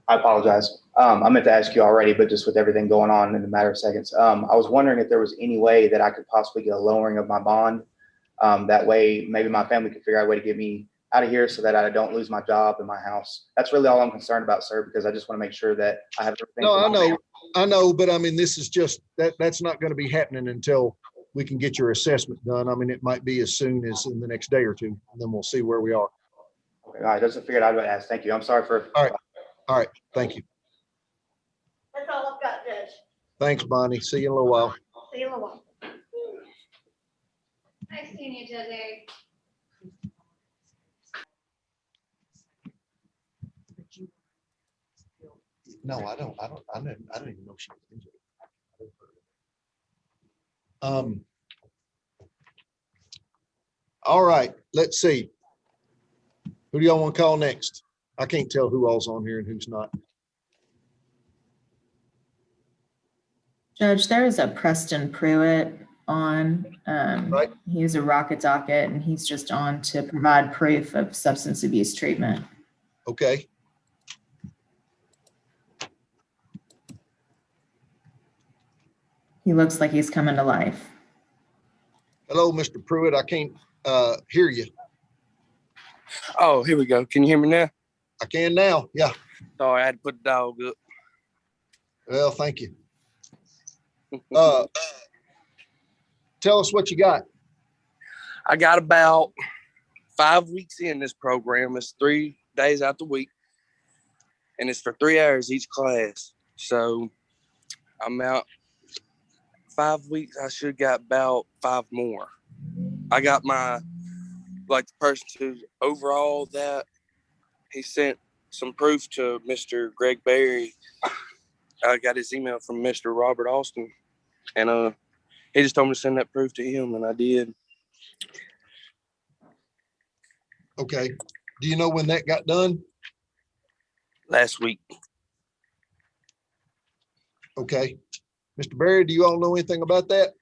I apologize. I meant to ask you already, but just with everything going on in a matter of seconds, I was wondering if there was any way that I could possibly get a lowering of my bond. That way, maybe my family could figure out a way to get me out of here so that I don't lose my job and my house. That's really all I'm concerned about, sir, because I just want to make sure that I have everything. No, I know, but I mean, this is just, that's not going to be happening until we can get your assessment done. I mean, it might be as soon as in the next day or two, and then we'll see where we are. Okay, all right, that's what I figured I'd ask. Thank you. I'm sorry for. All right, thank you. That's all I've got, Judge. Thanks, Bonnie. See you in a little while. See you in a while. Nice seeing you, Judge Eric. No, I don't even know she was in jail. All right, let's see. Who do y'all want to call next? I can't tell who all's on here and who's not. Judge, there is a Preston Pruitt on. Right. He's a Rocket Docket and he's just on to provide proof of substance abuse treatment. Okay. He looks like he's coming to life. Hello, Mr. Pruitt. I can't hear you. Oh, here we go. Can you hear me now? I can now. Yeah. Sorry, I had to put the dog up. Well, thank you. Tell us what you got. I got about 5 weeks in this program. It's three days out the week. And it's for 3 hours each class. So I'm out 5 weeks. I should got about 5 more. I got the person who's overall that he sent some proof to Mr. Greg Berry. I got his email from Mr. Robert Austin, and he just told me to send that proof to him, and I did. Okay. Do you know when that got done? Last week. Okay. Mr. Berry, do you all know anything about that?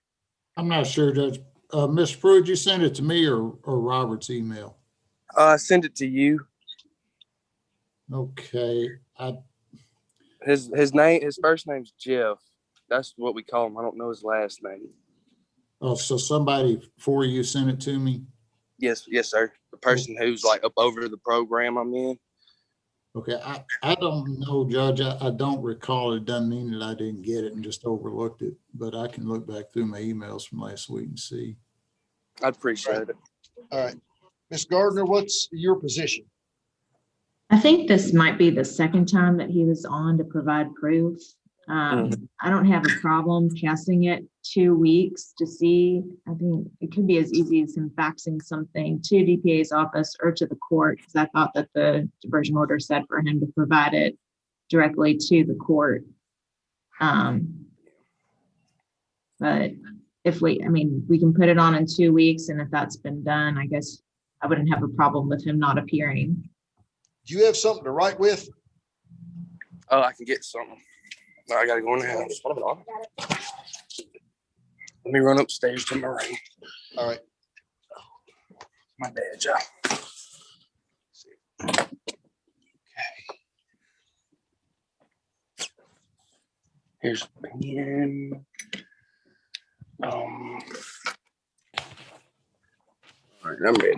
I'm not sure, Judge. Ms. Pruitt, you sent it to me or Robert's email? I sent it to you. Okay. His first name's Jeff. That's what we call him. I don't know his last name. Oh, so somebody for you sent it to me? Yes, sir. The person who's like up over the program I'm in. Okay, I don't know, Judge. I don't recall. It doesn't mean that I didn't get it and just overlooked it, but I can look back through my emails from last week and see. I'd appreciate it. All right. Ms. Gardner, what's your position? I think this might be the second time that he was on to provide proof. I don't have a problem passing it 2 weeks to see. I think it could be as easy as him faxing something to DPA's office or to the court, because I thought that the diversion order said for him to provide it directly to the court. But if we can put it on in 2 weeks, and if that's been done, I guess I wouldn't have a problem with him not appearing. Do you have something to write with? Oh, I can get something. I gotta go in the house. Let me run upstairs to my room. All right. My bad, Joe. Okay. Here's the pen. All right, I'm ready.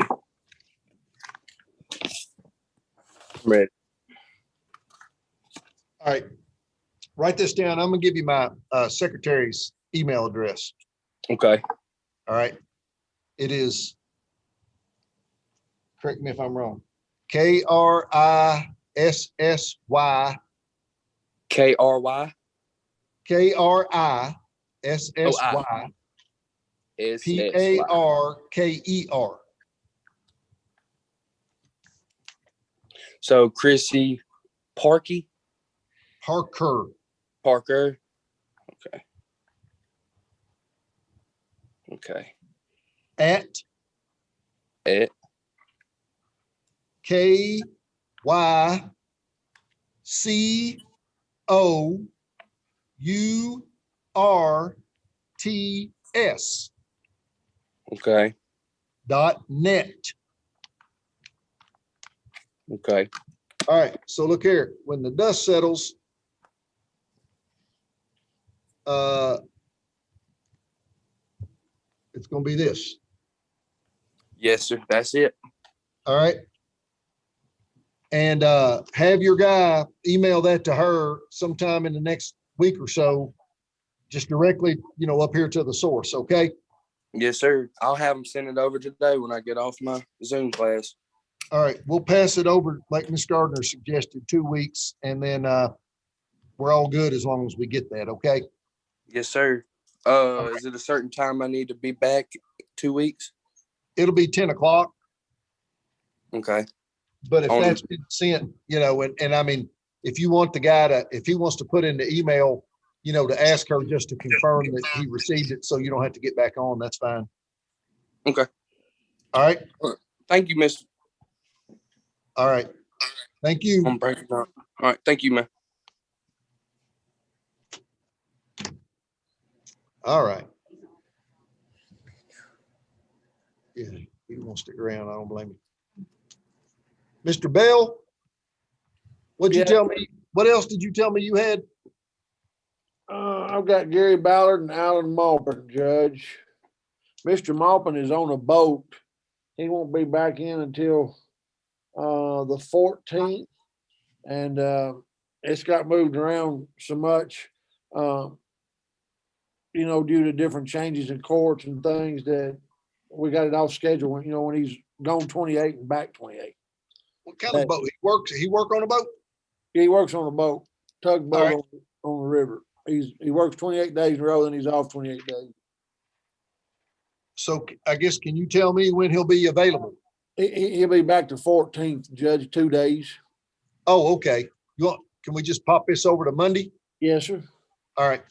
All right. Write this down. I'm going to give you my secretary's email address. Okay. All right. It is, correct me if I'm wrong, KRISSY. KRY. KRISSY. PARKER. So Chrissy Parker. Okay. Okay. At KYCOURTS. Okay. .net. Okay. All right. So look here, when the dust settles, it's going to be this. Yes, sir. That's it. All right. And have your guy email that to her sometime in the next week or so, just directly, up here to the source. Okay. Yes, sir. I'll have them send it over today when I get off my Zoom class. All right. We'll pass it over, like Ms. Gardner suggested, 2 weeks, and then we're all good as long as we get that. Okay. Yes, sir. Is it a certain time I need to be back? 2 weeks? It'll be 10 o'clock. Okay. But if that's been sent, and I mean, if you want the guy if he wants to put in the email, to ask her just to confirm that he received it, so you don't have to get back on, that's fine. Okay. All right. Thank you, Miss. All right. Thank you. I'm breaking up. All right. Thank you, man. All right. Yeah, he won't stick around. I don't blame him. Mr. Bell, what'd you tell me? What else did you tell me you had? I've got Gary Ballard and Alan Maupin, Judge. Mr. Maupin is on a boat. He won't be back in until the 14th, and it's got moved around so much, due to different changes in courts and things, that we got it off schedule when he's gone 28 and back 28. kind of boat? He work on a boat? He works on a boat, tugboat right. on the river. He works 28 days in a row, then he's off 28 days. So I guess, can you tell me when he'll be available? He'll be back to 14th, Judge, 2 days. Oh, okay. Can we just pop this over to Monday? Yes, sir. All right.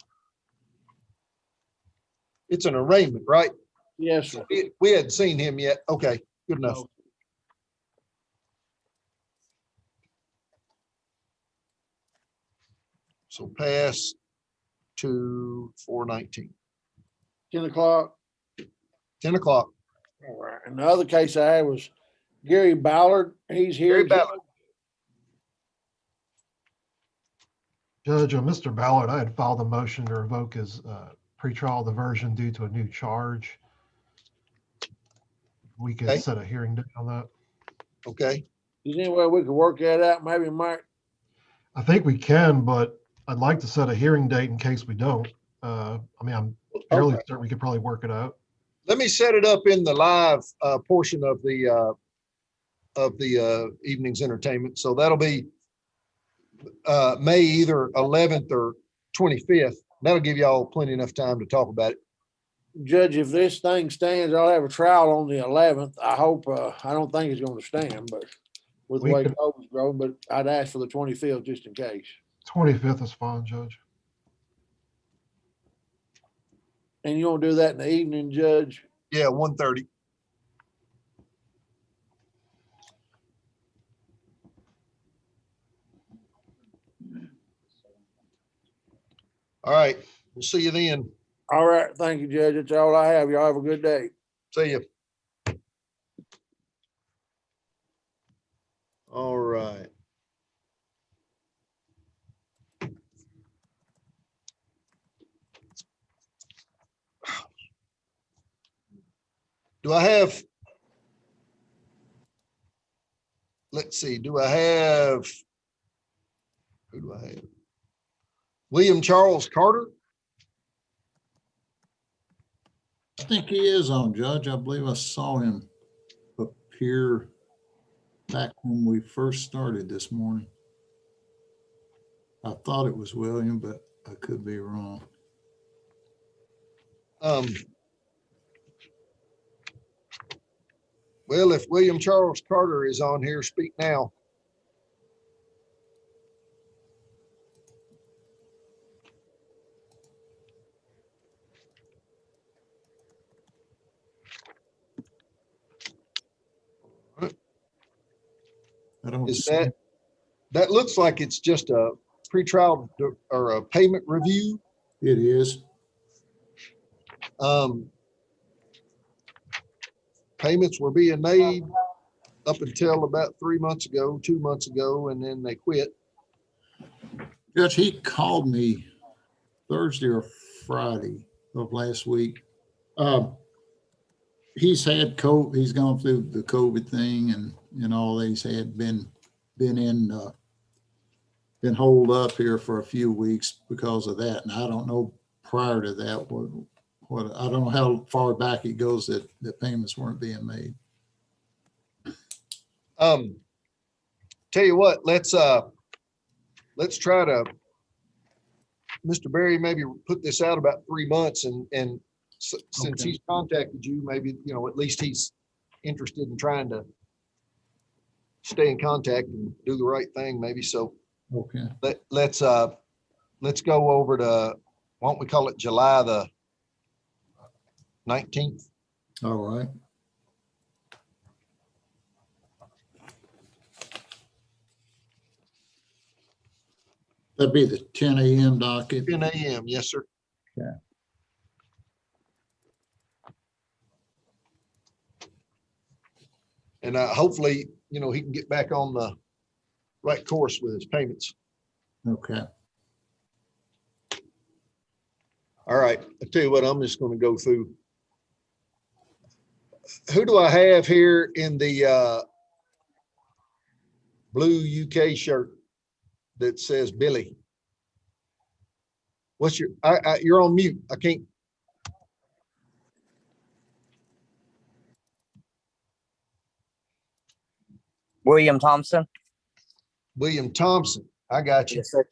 It's an arraignment, right? Yes, sir. We hadn't seen him yet. Okay, good enough. No. So pass to 419. 10 o'clock. 10 o'clock. All right. And the other case I had was Gary Ballard. He's here. Gary Ballard. Judge, on Mr. Ballard, I had filed a motion to revoke his pretrial diversion due to a new charge. We could Okay. set a hearing date on that. Okay. Is there any way we could work that out? Maybe, Mike? I think we can, but I'd like to set a hearing date in case we don't. I mean, I'm fairly Okay. certain we could probably work it out. Let me set it up in the live portion of the evening's entertainment. So that'll be May either 11th or 25th. That'll give y'all plenty enough time to talk about it. Judge, if this thing stands, I'll have a trial on the 11th. I hope, I don't think it's going to stand, but with the We way could- COVID's growing, but I'd ask for the 25th just in case. 25th is fine, Judge. And you want to do that in the evening, Judge? Yeah, 1:30. All right, we'll see you then. All right. Thank you, Judge. That's all I have. Y'all have a good day. See you. All right. Do I have, let's see, who do I have? William Charles Carter? I think he is on, Judge. I believe I saw him appear back when we first started this morning. I thought it was William, but I could be wrong. Well, if William Charles Carter is on here, speak now. I don't Is see- that looks like it's just a pretrial or a payment review. It is. Payments were being made up until about 3 months ago, 2 months ago, and then they quit. Judge, he called me Thursday or Friday of last week. He's had COVID, he's gone through the COVID thing and all these had been holed up here for a few weeks because of that. And I don't know prior to that, what I don't know how far back it goes that the payments weren't being made. Tell you what, let's try to, Mr. Berry, maybe put this out about 3 months and since Okay. he's contacted you, maybe, at least he's interested in trying to stay in contact and do the right thing, maybe. So Okay. let's go over to, why don't we call it July the 19th? All right. That'd be the 10 a.m. docket. 10 a.m. Yes, sir. Okay. And hopefully, he can get back on the right course with his payments. Okay. All right. I tell you what, I'm just going to go through. Who do I have here in the blue UK shirt that says Billy? What's your, you're on mute. I can't. William Thompson. William Thompson. I got you. Yes, sir.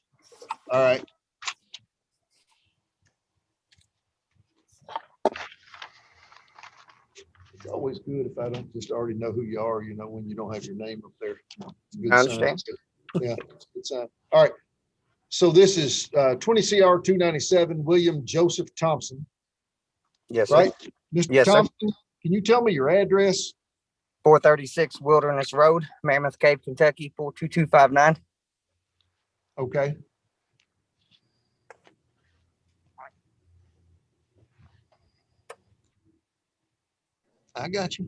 All right. It's always good if I don't just already know who you are, when you don't have your name up there. It's a good I sign. understand. Yeah, it's a good sign. All right. So this is 20 CR 297, William Joseph Thompson, Yes, sir. right? Mr. Yes, sir. Thompson, can you tell me your address? 436 Wilderness Road, Mammoth Cave, Kentucky, 42259. Okay. I got you.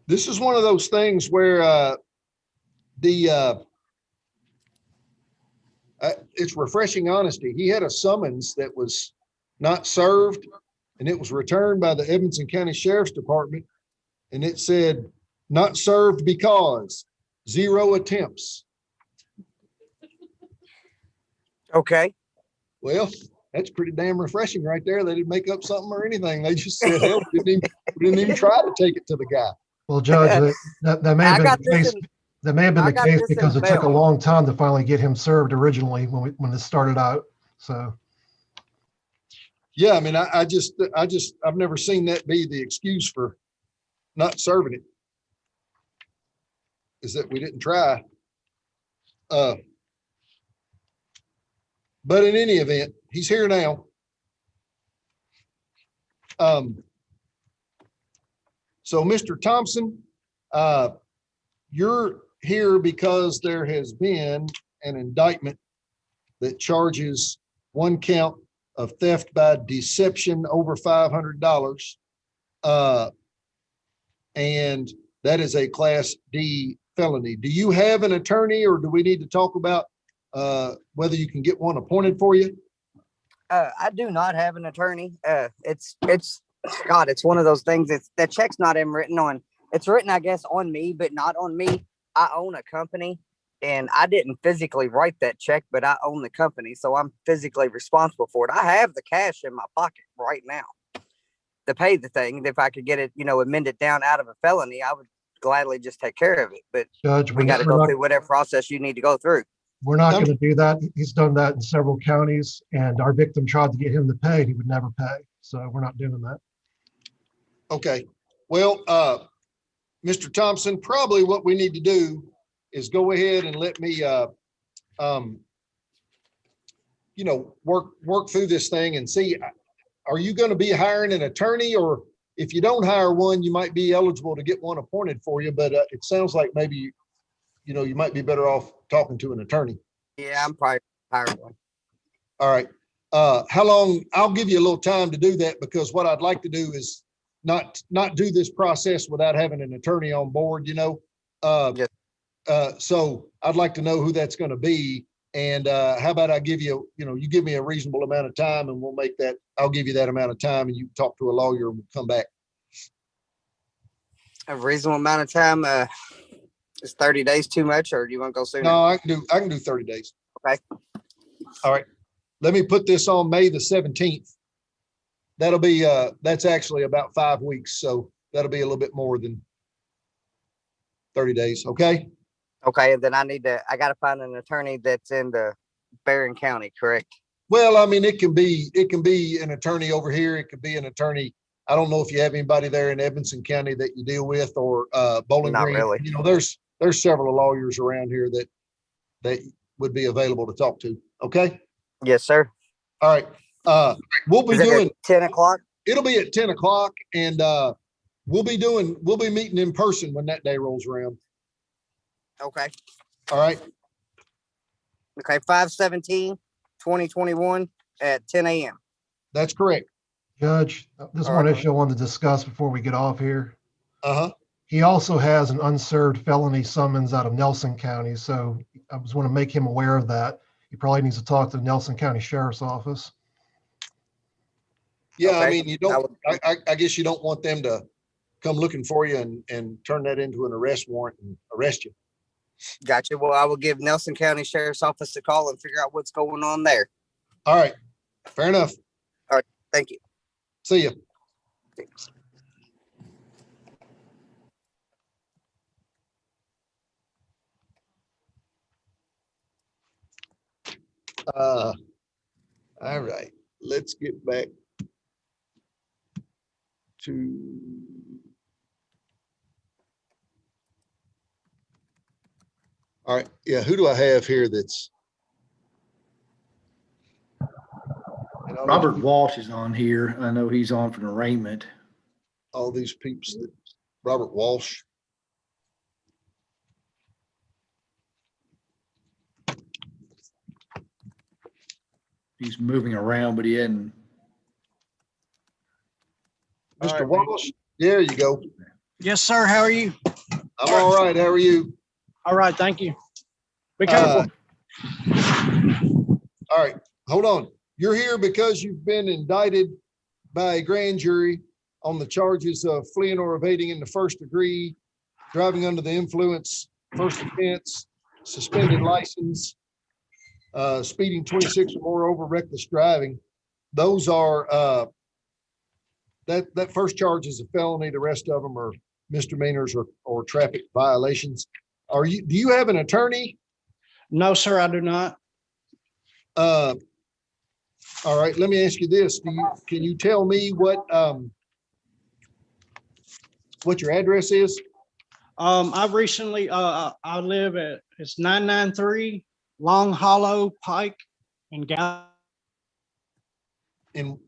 This is one of those things where it's refreshing honesty. He had a summons that was not served, and it was returned by the Edmonson County Sheriff's Department, and it said, not served because 0 attempts. Okay. Well, that's pretty damn refreshing right there. They didn't make up something or anything. They just said, hell, we didn't even try to take it to the guy. Well, Judge, that may have been the case. That may have been I the got case this in because it took a mail. long time to finally get him served originally when this started out. So, Yeah, I mean, I've never seen that be the excuse for not serving it. Is that we didn't try. But in any event, he's here now. So Mr. Thompson, you're here because there has been an indictment that charges 1 count of theft by deception over $500. And that is a Class D felony. Do you have an attorney, or do we need to talk about whether you can get one appointed for you? I do not have an attorney. It's God, it's one of those things. That check's not even written on. It's written, I guess, on me, but not on me. I own a company, and I didn't physically write that check, but I own the company, so I'm physically responsible for it. I have the cash in my pocket right now to pay the thing. If I could get it, amended down out of a felony, I would gladly just take care of it. But Judge, we got to go through whatever process you need to go through. we're not going to do that. He's done that in several counties, and our victim tried to get him to pay, and he would never pay. So we're not doing that. Okay. Well, Mr. Thompson, probably what we need to do is go ahead and let me, work through this thing and see, are you going to be hiring an attorney, or if you don't hire one, you might be eligible to get one appointed for you. But it sounds like maybe, you might be better off talking to an attorney. Yeah, I'm probably hiring one. All right. How long? I'll give you a little time to do that, because what I'd like to do is not do this process without having an attorney on board, Yes. So I'd like to know who that's going to be. And how about I give you, you give me a reasonable amount of time, and we'll make that, I'll give you that amount of time, and you can talk to a lawyer and we'll come back. A reasonable amount of time. Is 30 days too much, or do you want to go sooner? No, I can do 30 days. Okay. All right. Let me put this on May the 17th. That'll be, that's actually about 5 weeks. So that'll be a little bit more than 30 days. Okay. Okay. And then I got to find an attorney that's in the Barron County, correct? Well, I mean, it can be an attorney over here. It could be an attorney. I don't know if you have anybody there in Edmonson County that you deal with, or Bowling Not Green. really. There's several lawyers around here that would be available to talk to. Okay. Yes, sir. All right. We'll be Is it at doing 10 o'clock. It'll be at 10 o'clock, and we'll be meeting in person when that day rolls around. Okay. All right. Okay. 5/17/2021 at 10 a.m. That's correct. Judge, there's All one right. issue I wanted to discuss before we get off here. Uh-huh. He also has an unserved felony summons out of Nelson County, so I just want to make him aware of that. He probably needs to talk to the Nelson County Sheriff's Office. Yeah, I Okay. mean, you don't, I guess you don't want them to come looking for you and turn that into an arrest warrant and arrest you. Gotcha. Well, I will give Nelson County Sheriff's Office a call and figure out what's going on there. All right. Fair enough. All right. Thank you. See you. Perfect. All right, let's get back to. All right, yeah, who do I have here that's? Robert Walsh is on here. I know he's on for an arraignment. All these peeps that, Robert Walsh. He's moving around, but he hadn't. Mr. Walsh, there you go. Yes, sir. How are you? I'm all right. How are you? All right. Thank you. Be careful. All right, hold on. You're here because you've been indicted by a grand jury on the charges of fleeing or evading in the first degree, driving under the influence, first offense, suspended license, speeding 26 or more over, reckless driving. Those are that first charge is a felony. The rest of them are misdemeanors or traffic violations. Do you have an attorney? No, sir, I do not. All right, let me ask you this. Can you tell me what your address is? I recently, I live at, it's 993 Long Hollow Pike in Gal. In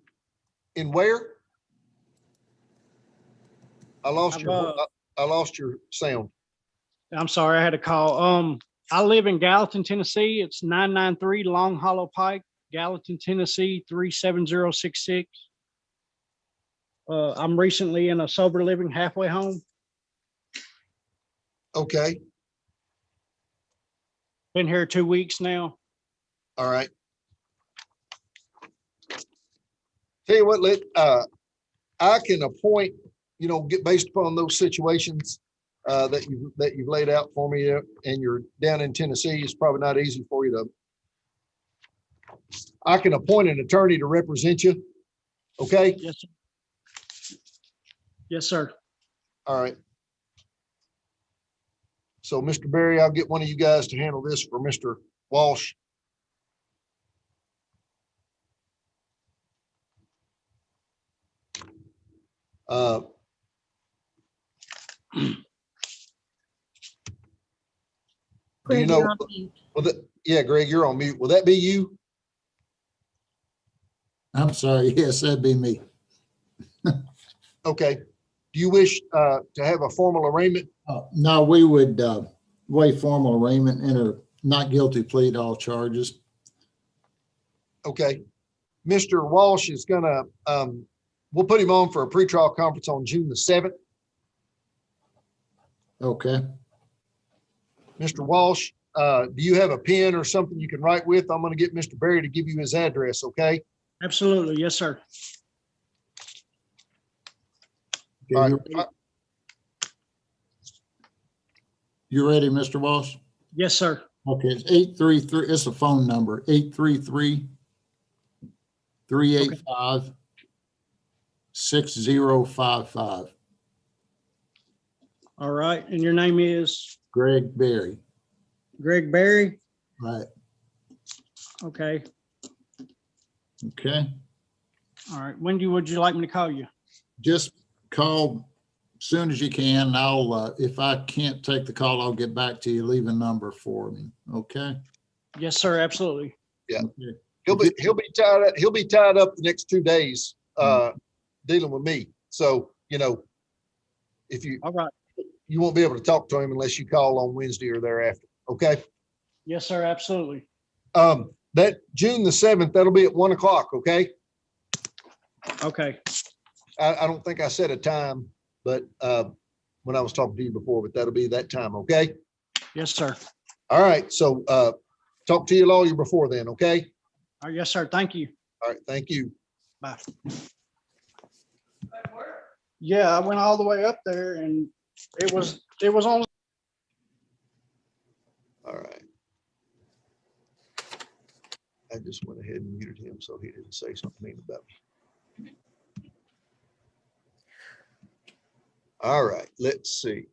where? I lost your sound. I'm sorry, I had a call. I live in Gallatin, Tennessee. It's 993 Long Hollow Pike, Gallatin, Tennessee, 37066. I'm recently in a sober living halfway home. Okay. Been here 2 weeks now. All right. Tell you what, I can appoint, get based upon those situations that you've laid out for me, and you're down in Tennessee. It's probably not easy for you I can appoint an attorney to represent you. Okay? Yes, sir. Yes, sir. All right. So, Mr. Berry, I'll get one of you guys to handle this for Mr. Walsh. Greg, you're on mute. Yeah, Greg, you're on mute. Will that be you? I'm sorry. Yes, that'd be me. Okay. Do you wish to have a formal arraignment? No, we would waive formal arraignment, enter not guilty plea to all charges. Okay. Mr. Walsh is gonna, we'll put him on for a pretrial conference on June the 7th. Okay. Mr. Walsh, do you have a pen or something you can write with? I'm going to get Mr. Berry to give you his address, okay? Absolutely. Yes, sir. All right. You ready, Mr. Walsh? Yes, sir. Okay, it's 833, it's a phone number, 833-385-6055. All right. And your name is? Greg Berry. Greg Berry? Right. Okay. Okay. All right. When would you like me to call you? Just call as soon as you can. And I'll, if I can't take the call, I'll get back to you. Leave a number for me. Okay. Yes, sir. Absolutely. Yeah. Okay. He'll be tied up the next 2 days dealing with me. So, if you, all right, you won't be able to talk to him unless you call on Wednesday or thereafter. Okay. Yes, sir. Absolutely. That June the 7th, that'll be at 1 o'clock. Okay. Okay. I don't think I set a time, but when I was talking to you before, but that'll be that time. Okay. Yes, sir. All right. So talk to your lawyer before then. Okay. All right. Yes, sir. Thank you. All right. Thank you. Bye. Yeah, I went all the way up there and it was on. All right. I just went ahead and muted him so he didn't say something mean about me. All right, let's see.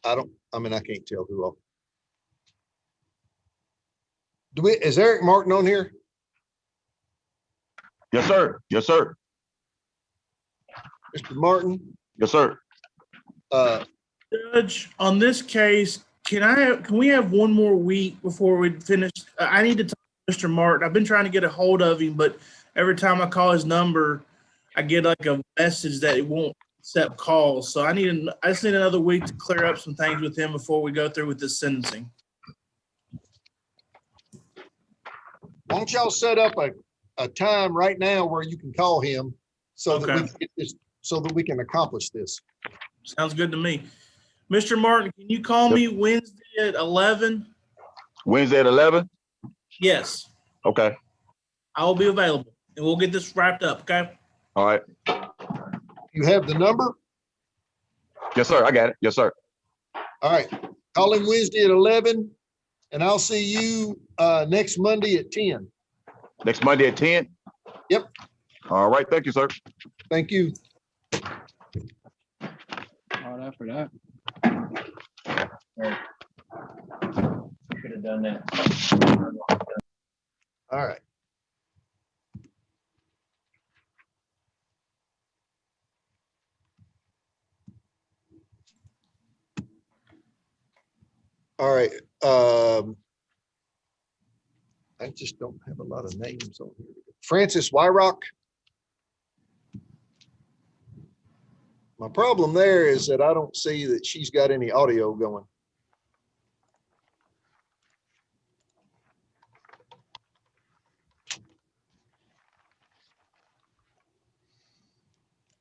I can't tell who all. Is Eric Martin on here? Yes, sir. Yes, sir. Mr. Martin? Yes, sir. Judge, on this case, can we have one more week before we finish? I need to talk to Mr. Martin. I've been trying to get a hold of him, but every time I call his number, I get like a message that it won't accept calls. So I just need another week to clear up some things with him before we go through with this sentencing. Why don't y'all set up a time right now where you can call him so that we can get this, so that we can accomplish this. Sounds good to me. Mr. Martin, can you call me Wednesday at 11? Wednesday at 11? Yes, Okay. I will be available and we'll get this wrapped up, okay? All right. You have the number? Yes, sir. I got it. Yes, sir. All right. Call him Wednesday at 11 and I'll see you next Monday at 10. Next Monday at 10? Yep. All right. Thank you, sir. Thank you. All right, after that. Should have done that. All right. All right. I just don't have a lot of names on here. Francis Wyrock. My problem there is that I don't see that she's got any audio going.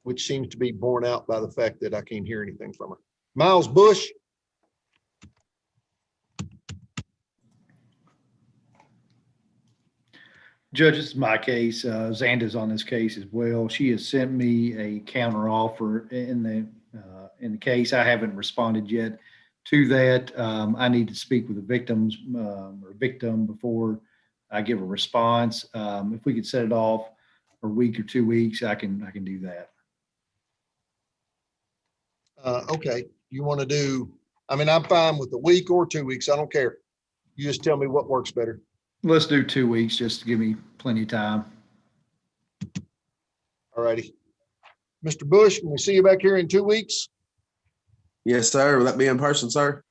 Which seems to be borne out by the fact that I can't hear anything from her. Miles Bush. Judge, this is my case. Xanda's on this case as well. She has sent me a counter offer in the case. I haven't responded yet to that. I need to speak with the victim before I give a response. If we could set it off for a week or 2 weeks, I can do that. Okay, you want to do, I'm fine with a week or 2 weeks. I don't care. You just tell me what works better. Let's do 2 weeks just to give me plenty of time. All righty. Mr. Bush, can we see you back here in 2 weeks? Yes, sir. Will that be in person, sir?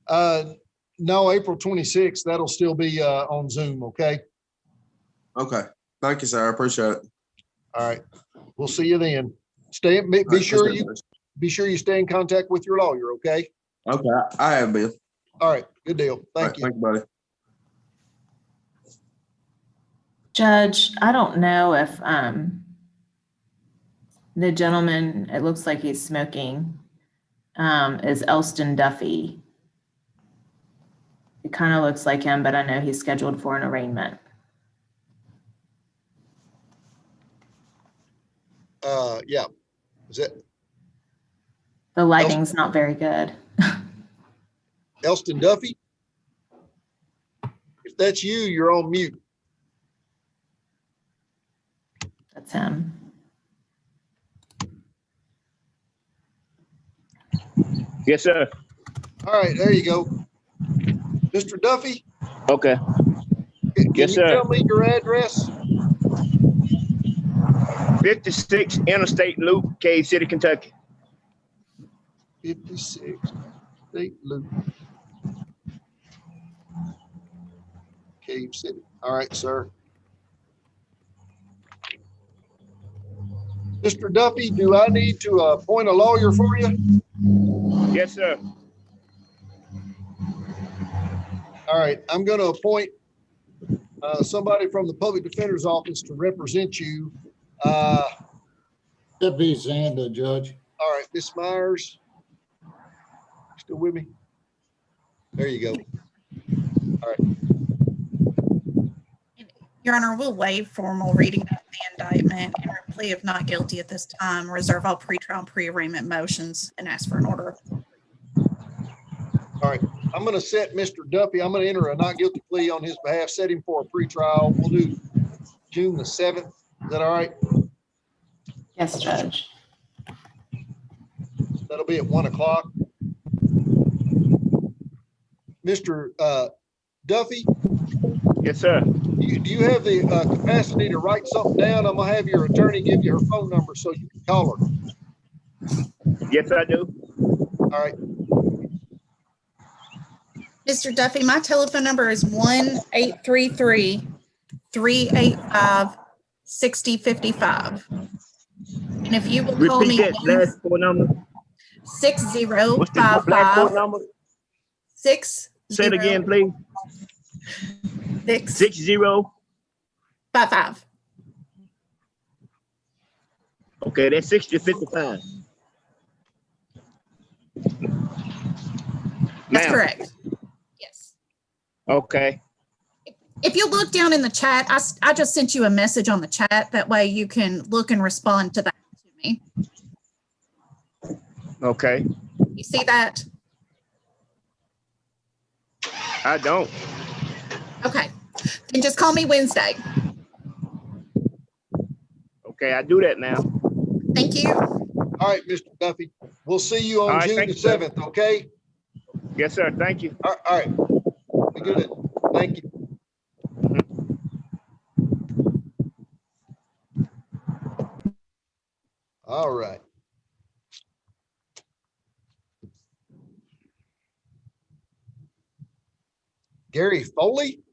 No, April 26th. That'll still be on Zoom, okay? Okay. Thank you, sir. I appreciate it. All right. We'll see you then. Be sure you stay in contact with your lawyer, okay? Okay. I have been. All right. Good deal. Thank you. Thank you, buddy. Judge, I don't know if the gentleman, it looks like he's smoking, is Elston Duffy. It kind of looks like him, but I know he's scheduled for an arraignment. Yeah. Is it The lighting's not very good. Elston Duffy? If that's you, you're on mute. That's him. Yes, sir. All right, there you go. Mr. Duffy? Okay. Can Yes, you sir. tell me your address? 56 Interstate Loop, Cave City, Kentucky. 56 State Loop. Cave City. All right, sir. Mr. Duffy, do I need to appoint a lawyer for you? Yes, sir. All right, I'm going to appoint somebody from the public defender's office to represent you. That'd be Xanda, Judge. All right, Miss Myers, still with me? There you go. All right. Your Honor, we'll waive formal reading of the indictment and plea of not guilty at this time, reserve all pretrial and pre-arraignment motions, and ask for an order. All right. I'm going to set Mr. Duffy, I'm going to enter a not guilty plea on his behalf, set him for a pretrial. We'll do June the 7th. Is that all right? Yes, Judge. That'll be at 1 o'clock. Mr. Duffy? Yes, sir. Do you have the capacity to write something down? I'm gonna have your attorney give you her phone number so you can call her. Yes, I do. All right. Mr. Duffy, my telephone number is 1-833-385-6055. And if you will call me. Repeat that last four number. 6055. What's the last four number? 6. Say it again, please. 6055. Okay, that's 6055. That's correct. Yes. Okay. If you look down in the chat, I just sent you a message on the chat. That way you can look and respond to that to me. Okay. You see that? I don't. Okay. Then just call me Wednesday. Okay, I do that now. Thank you. All right, Mr. Duffy. We'll see you All on right, June thank the you, sir. 7th, okay? Yes, sir. Thank you. All right. Be good. Thank you. All right. Gary Foley?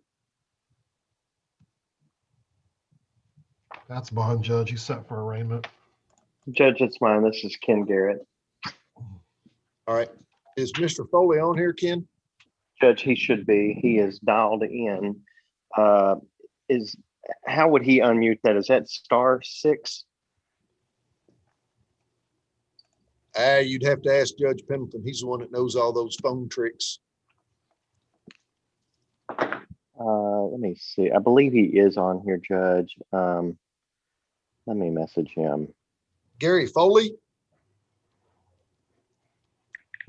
That's bond, Judge. He's set for arraignment. Judge, it's mine. This is Ken Garrett. All right. Is Mr. Foley on here, Ken? Judge, he should be. He is dialed in. How would he unmute that? Is that *6? You'd have to ask Judge Pendleton. He's the one that knows all those phone tricks. Let me see. I believe he is on here, Judge. Let me message him. Gary Foley?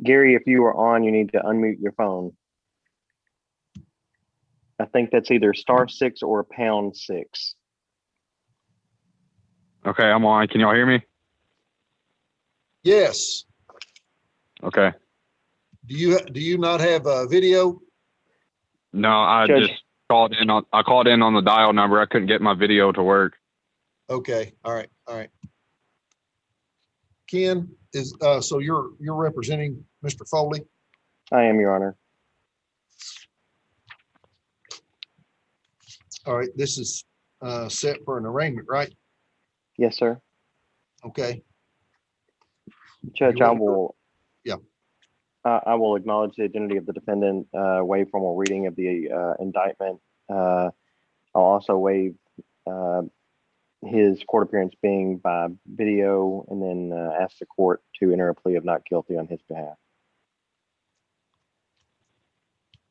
Gary, if you are on, you need to unmute your phone. I think that's either *6 or #6. Okay, I'm on. Can y'all hear me? Yes. Okay. Do you not have a video? No, I Judge. just called in on. I called in on the dial number. I couldn't get my video to work. Okay. All right. All right. Ken is so you're representing Mr. Foley? I am, Your Honor. All right. This is set for an arraignment, right? Yes, sir. Okay. Judge, I will. Yeah. I will acknowledge the identity of the defendant, waive formal reading of the indictment. I'll also waive his court appearance being by video, and then ask the court to enter a plea of not guilty on his behalf.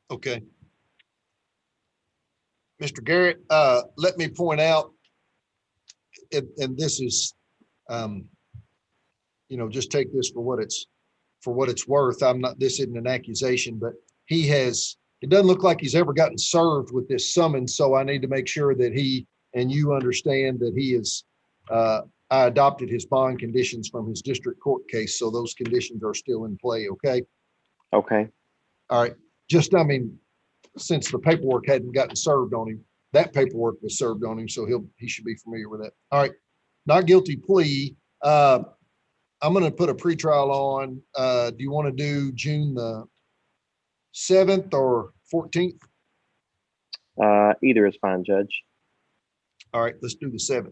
Okay. Mr. Garrett, let me point out, and this is, just take this for what it's worth. This isn't an accusation, but it doesn't look like he's ever gotten served with this summons. So I need to make sure that he and you understand that he is, I adopted his bond conditions from his district court case. So those conditions are still in play. Okay. Okay. All right. Since the paperwork hadn't gotten served on him, that paperwork was served on him. So he should be familiar with that. All right. Not guilty plea. I'm going to put a pretrial on. Do you want to do June the 7th or 14th? Either is fine, Judge. All right, let's do the 7th.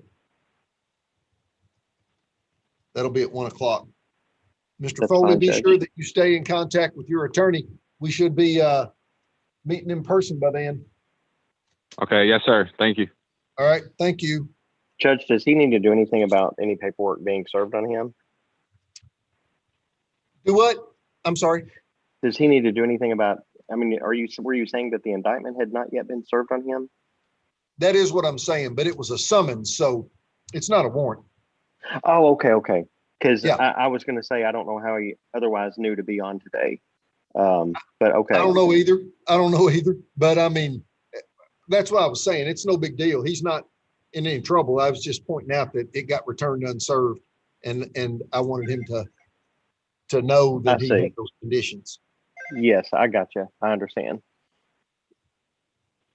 That'll be at 1 o'clock. Mr. That's Foley, fine, be Judge. sure that you stay in contact with your attorney. We should be meeting in person by then. Okay. Yes, sir. Thank you. All right, thank you. Judge, does he need to do anything about any paperwork being served on him? Do what? I'm sorry. Does he need to do anything about, were you saying that the indictment had not yet been served on him? That is what I'm saying, but it was a summons, so it's not a warrant. Oh, okay. Because Yeah. I was going to say, I don't know how he otherwise knew to be on today. But okay. I don't know either. But I mean, that's what I was saying. It's no big deal. He's not in any trouble. I was just pointing out that it got returned unserved, and I wanted him to know that he had those conditions. Yes, I got you. I understand.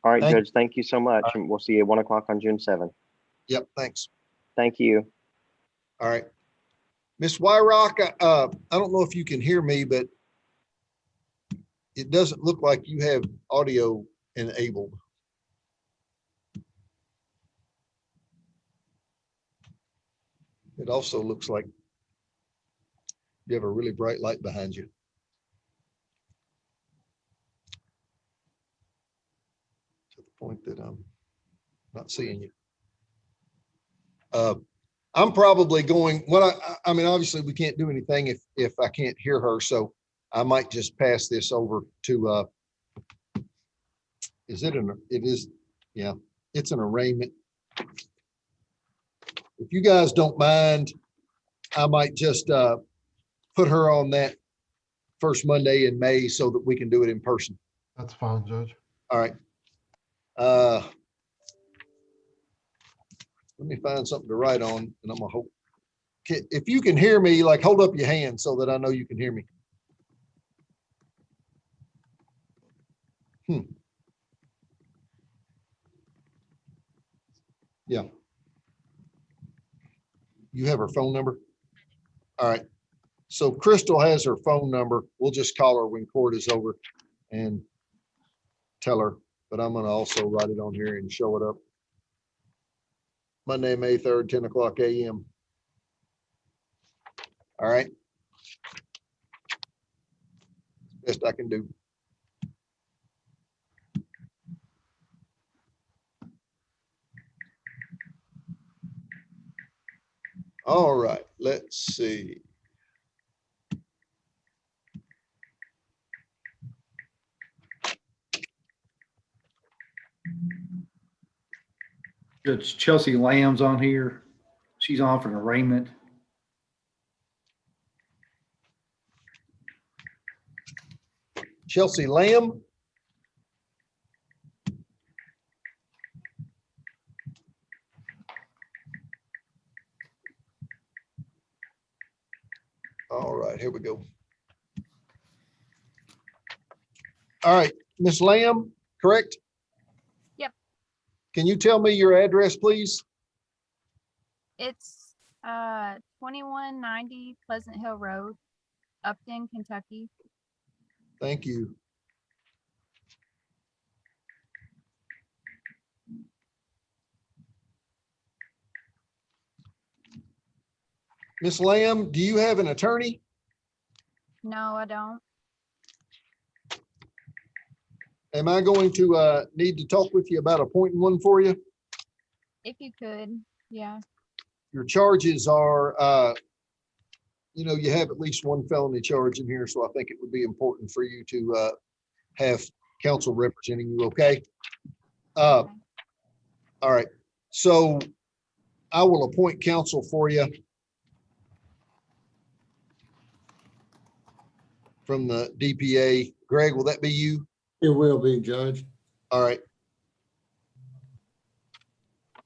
All right, Thank Judge, thank you so much. And we'll see you at 1 o'clock on June 7th. Yep, thanks. Thank you. All right. Ms. Wyrock, I don't know if you can hear me, but it doesn't look like you have audio enabled. It also looks like you have a really bright light behind you. To the point that I'm not seeing you. I'm probably going, I mean, obviously we can't do anything if I can't hear her. So I might just pass this over to, it is, yeah, it's an arraignment. If you guys don't mind, I might just put her on that first Monday in May so that we can do it in person. That's fine, Judge. All right. Let me find something to write on, and I'm gonna hope. If you can hear me, like hold up your hand so that I know you can hear me. Yeah. You have her phone number? All right. So Crystal has her phone number. We'll just call her when court is over and tell her, but I'm gonna also write it on here and show it up. Monday, May 3rd, 10 o'clock a.m. All right. Best I can do. All right, let's see. Judge Chelsea Lamb's on here. She's on for an arraignment. Chelsea Lamb. All right, here we go. All right, Miss Lamb, correct? Yep. Can you tell me your address, please? It's 2190 Pleasant Hill Road, Upton, Kentucky. Thank you. Miss Lamb, do you have an attorney? No, I don't. Am I going to need to talk with you about appointing one for you? If you could, yeah. Your charges are, you know, you have at least one felony charge in here, so I think it would be important for you to have counsel representing you, okay? All right, so I will appoint counsel for you from the DPA. Greg, will that be you? It will be, Judge. All right.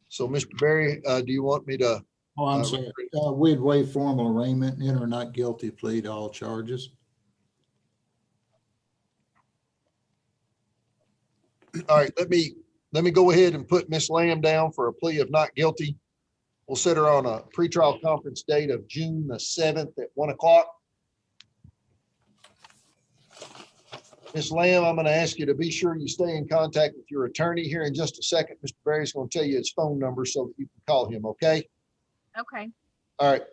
So, Mr. Berry, do you want me to? Oh, I'm sorry. We'd waive formal arraignment, enter not guilty plea to all charges. All right, let me go ahead and put Miss Lamb down for a plea of not guilty. We'll set her on a pretrial conference date of June the 7th at 1 o'clock. Ms. Lamb, I'm going to ask you to be sure you stay in contact with your attorney here in just a second. Mr. Berry's going to tell you his phone number so that you can call him, okay? Okay. All right.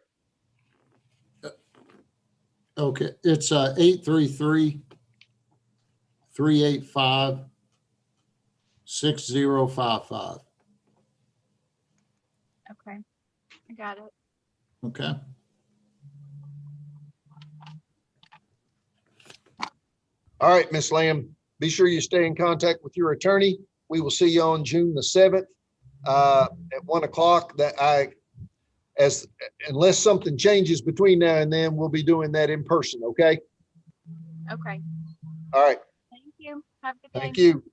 Okay, it's 833-385-6055. Okay. I got it. Okay. All right, Ms. Lamb, be sure you stay in contact with your attorney. We will see you on June the 7th at 1 o'clock. Unless something changes between now and then, we'll be doing that in person, okay? Okay. All right. Thank you. Have a good day. Thank you.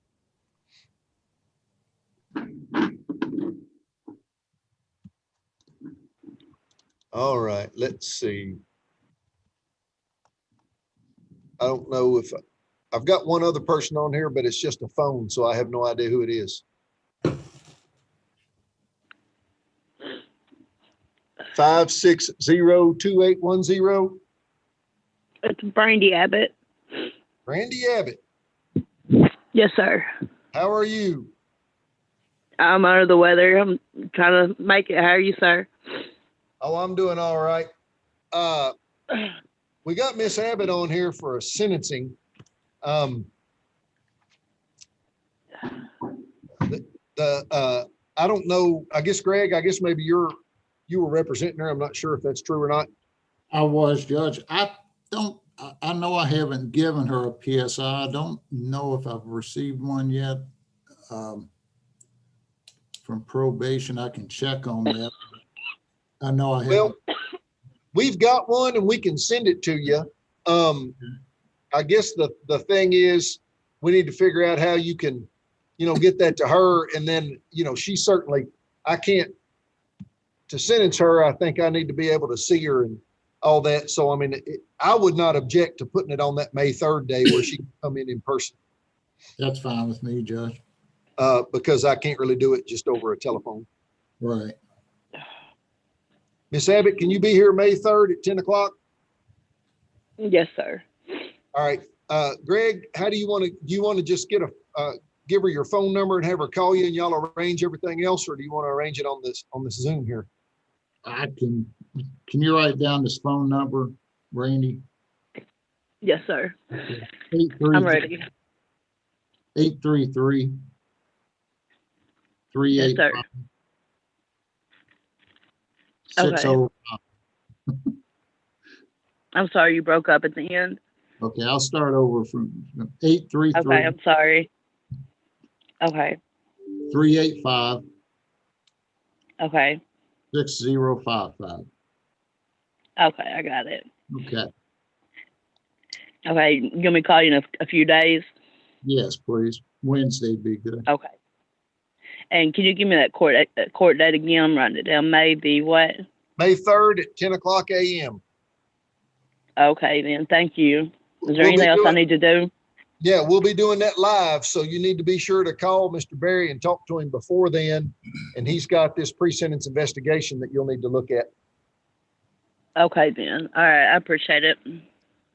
All right, let's see. I don't know if I've got one other person on here, but it's just a phone, so I have no idea who it is. 5602810. It's Brandy Abbott. Randy Abbott, Yes, sir. how are you? I'm under the weather. I'm trying to make it. How are you, sir? Oh, I'm doing all right. We got Miss Abbott on here for a sentencing. I don't know, I guess, Greg, I guess maybe you were representing her. I'm not sure if that's true or not. I was, Judge. I know I haven't given her a PSI. I don't know if I've received one yet. From probation, I can check on that. I know I Well, haven't. we've got one and we can send it to you. I guess the thing is, we need to figure out how you can, get that to her. And then, she certainly, to sentence her, I think I need to be able to see her and all that. So, I mean, I would not object to putting it on that May 3rd day where she can come in person. That's fine with me, Judge. Because I can't really do it just over a telephone. Right. Miss Abbott, can you be here May 3rd at 10 o'clock? Yes, sir. All right. Greg, how do you want to just give her your phone number and have her call you and y'all arrange everything else, or do you want to arrange it on this Zoom here? Can you write down this phone number, Randy? Yes, sir. 833 I'm ready. 833 Yes, sir. 385 I'm sorry you broke up at the end. Okay, I'll start over from 833 Okay, I'm sorry. Okay. 385 Okay. 6055. Okay, I got it. Okay. Okay, you want me to call you in a few days? Yes, please. Wednesday'd be good. Okay. And can you give me that court date again? I'm writing it down. May the what? May 3rd at 10 o'clock a.m. Okay, then. Thank you. Is there We'll be anything else I doing- need to do? Yeah, we'll be doing that live. So you need to be sure to call Mr. Berry and talk to him before then. And he's got this pre-sentence investigation that you'll need to look at. Okay, then. All right, I appreciate it.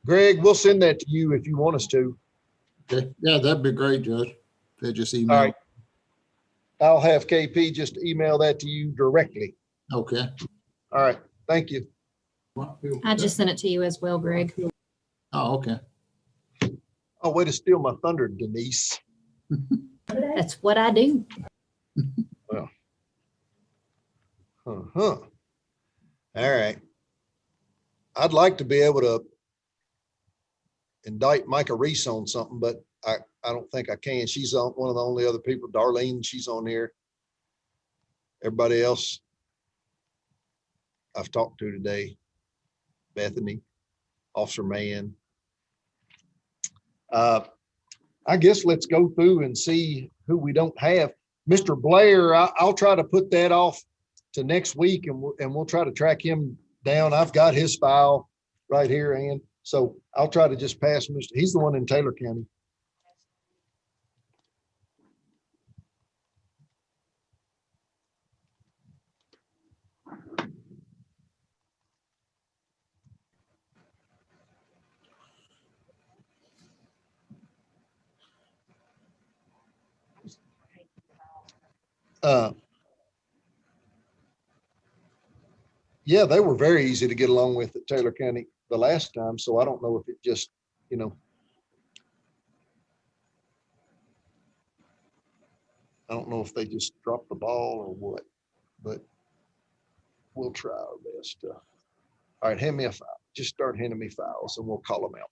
Greg, we'll send that to you if you want us to. Okay. Yeah, that'd be great, Judge. They just email. All right. I'll have KP just email that to you directly. Okay. All right. Thank you. I just sent it to you as well, Greg. Oh, okay. Oh, way to steal my thunder, Denise. That's what I do. Well. All right. I'd like to be able to indict Micah Reese on something, but I don't think I can. She's one of the only other people. Darlene, she's on here. Everybody else I've talked to today, Bethany, Officer Mann. I guess let's go through and see who we don't have. Mr. Blair, I'll try to put that off to next week and we'll try to track him down. I've got his file right here, Ann. So I'll try to just pass he's the one in Taylor County. Yeah, they were very easy to get along with at Taylor County the last time. So I don't know if it just, I don't know if they just dropped the ball or what, but we'll try our best. All right, hand me a file. Just start handing me files and we'll call them out.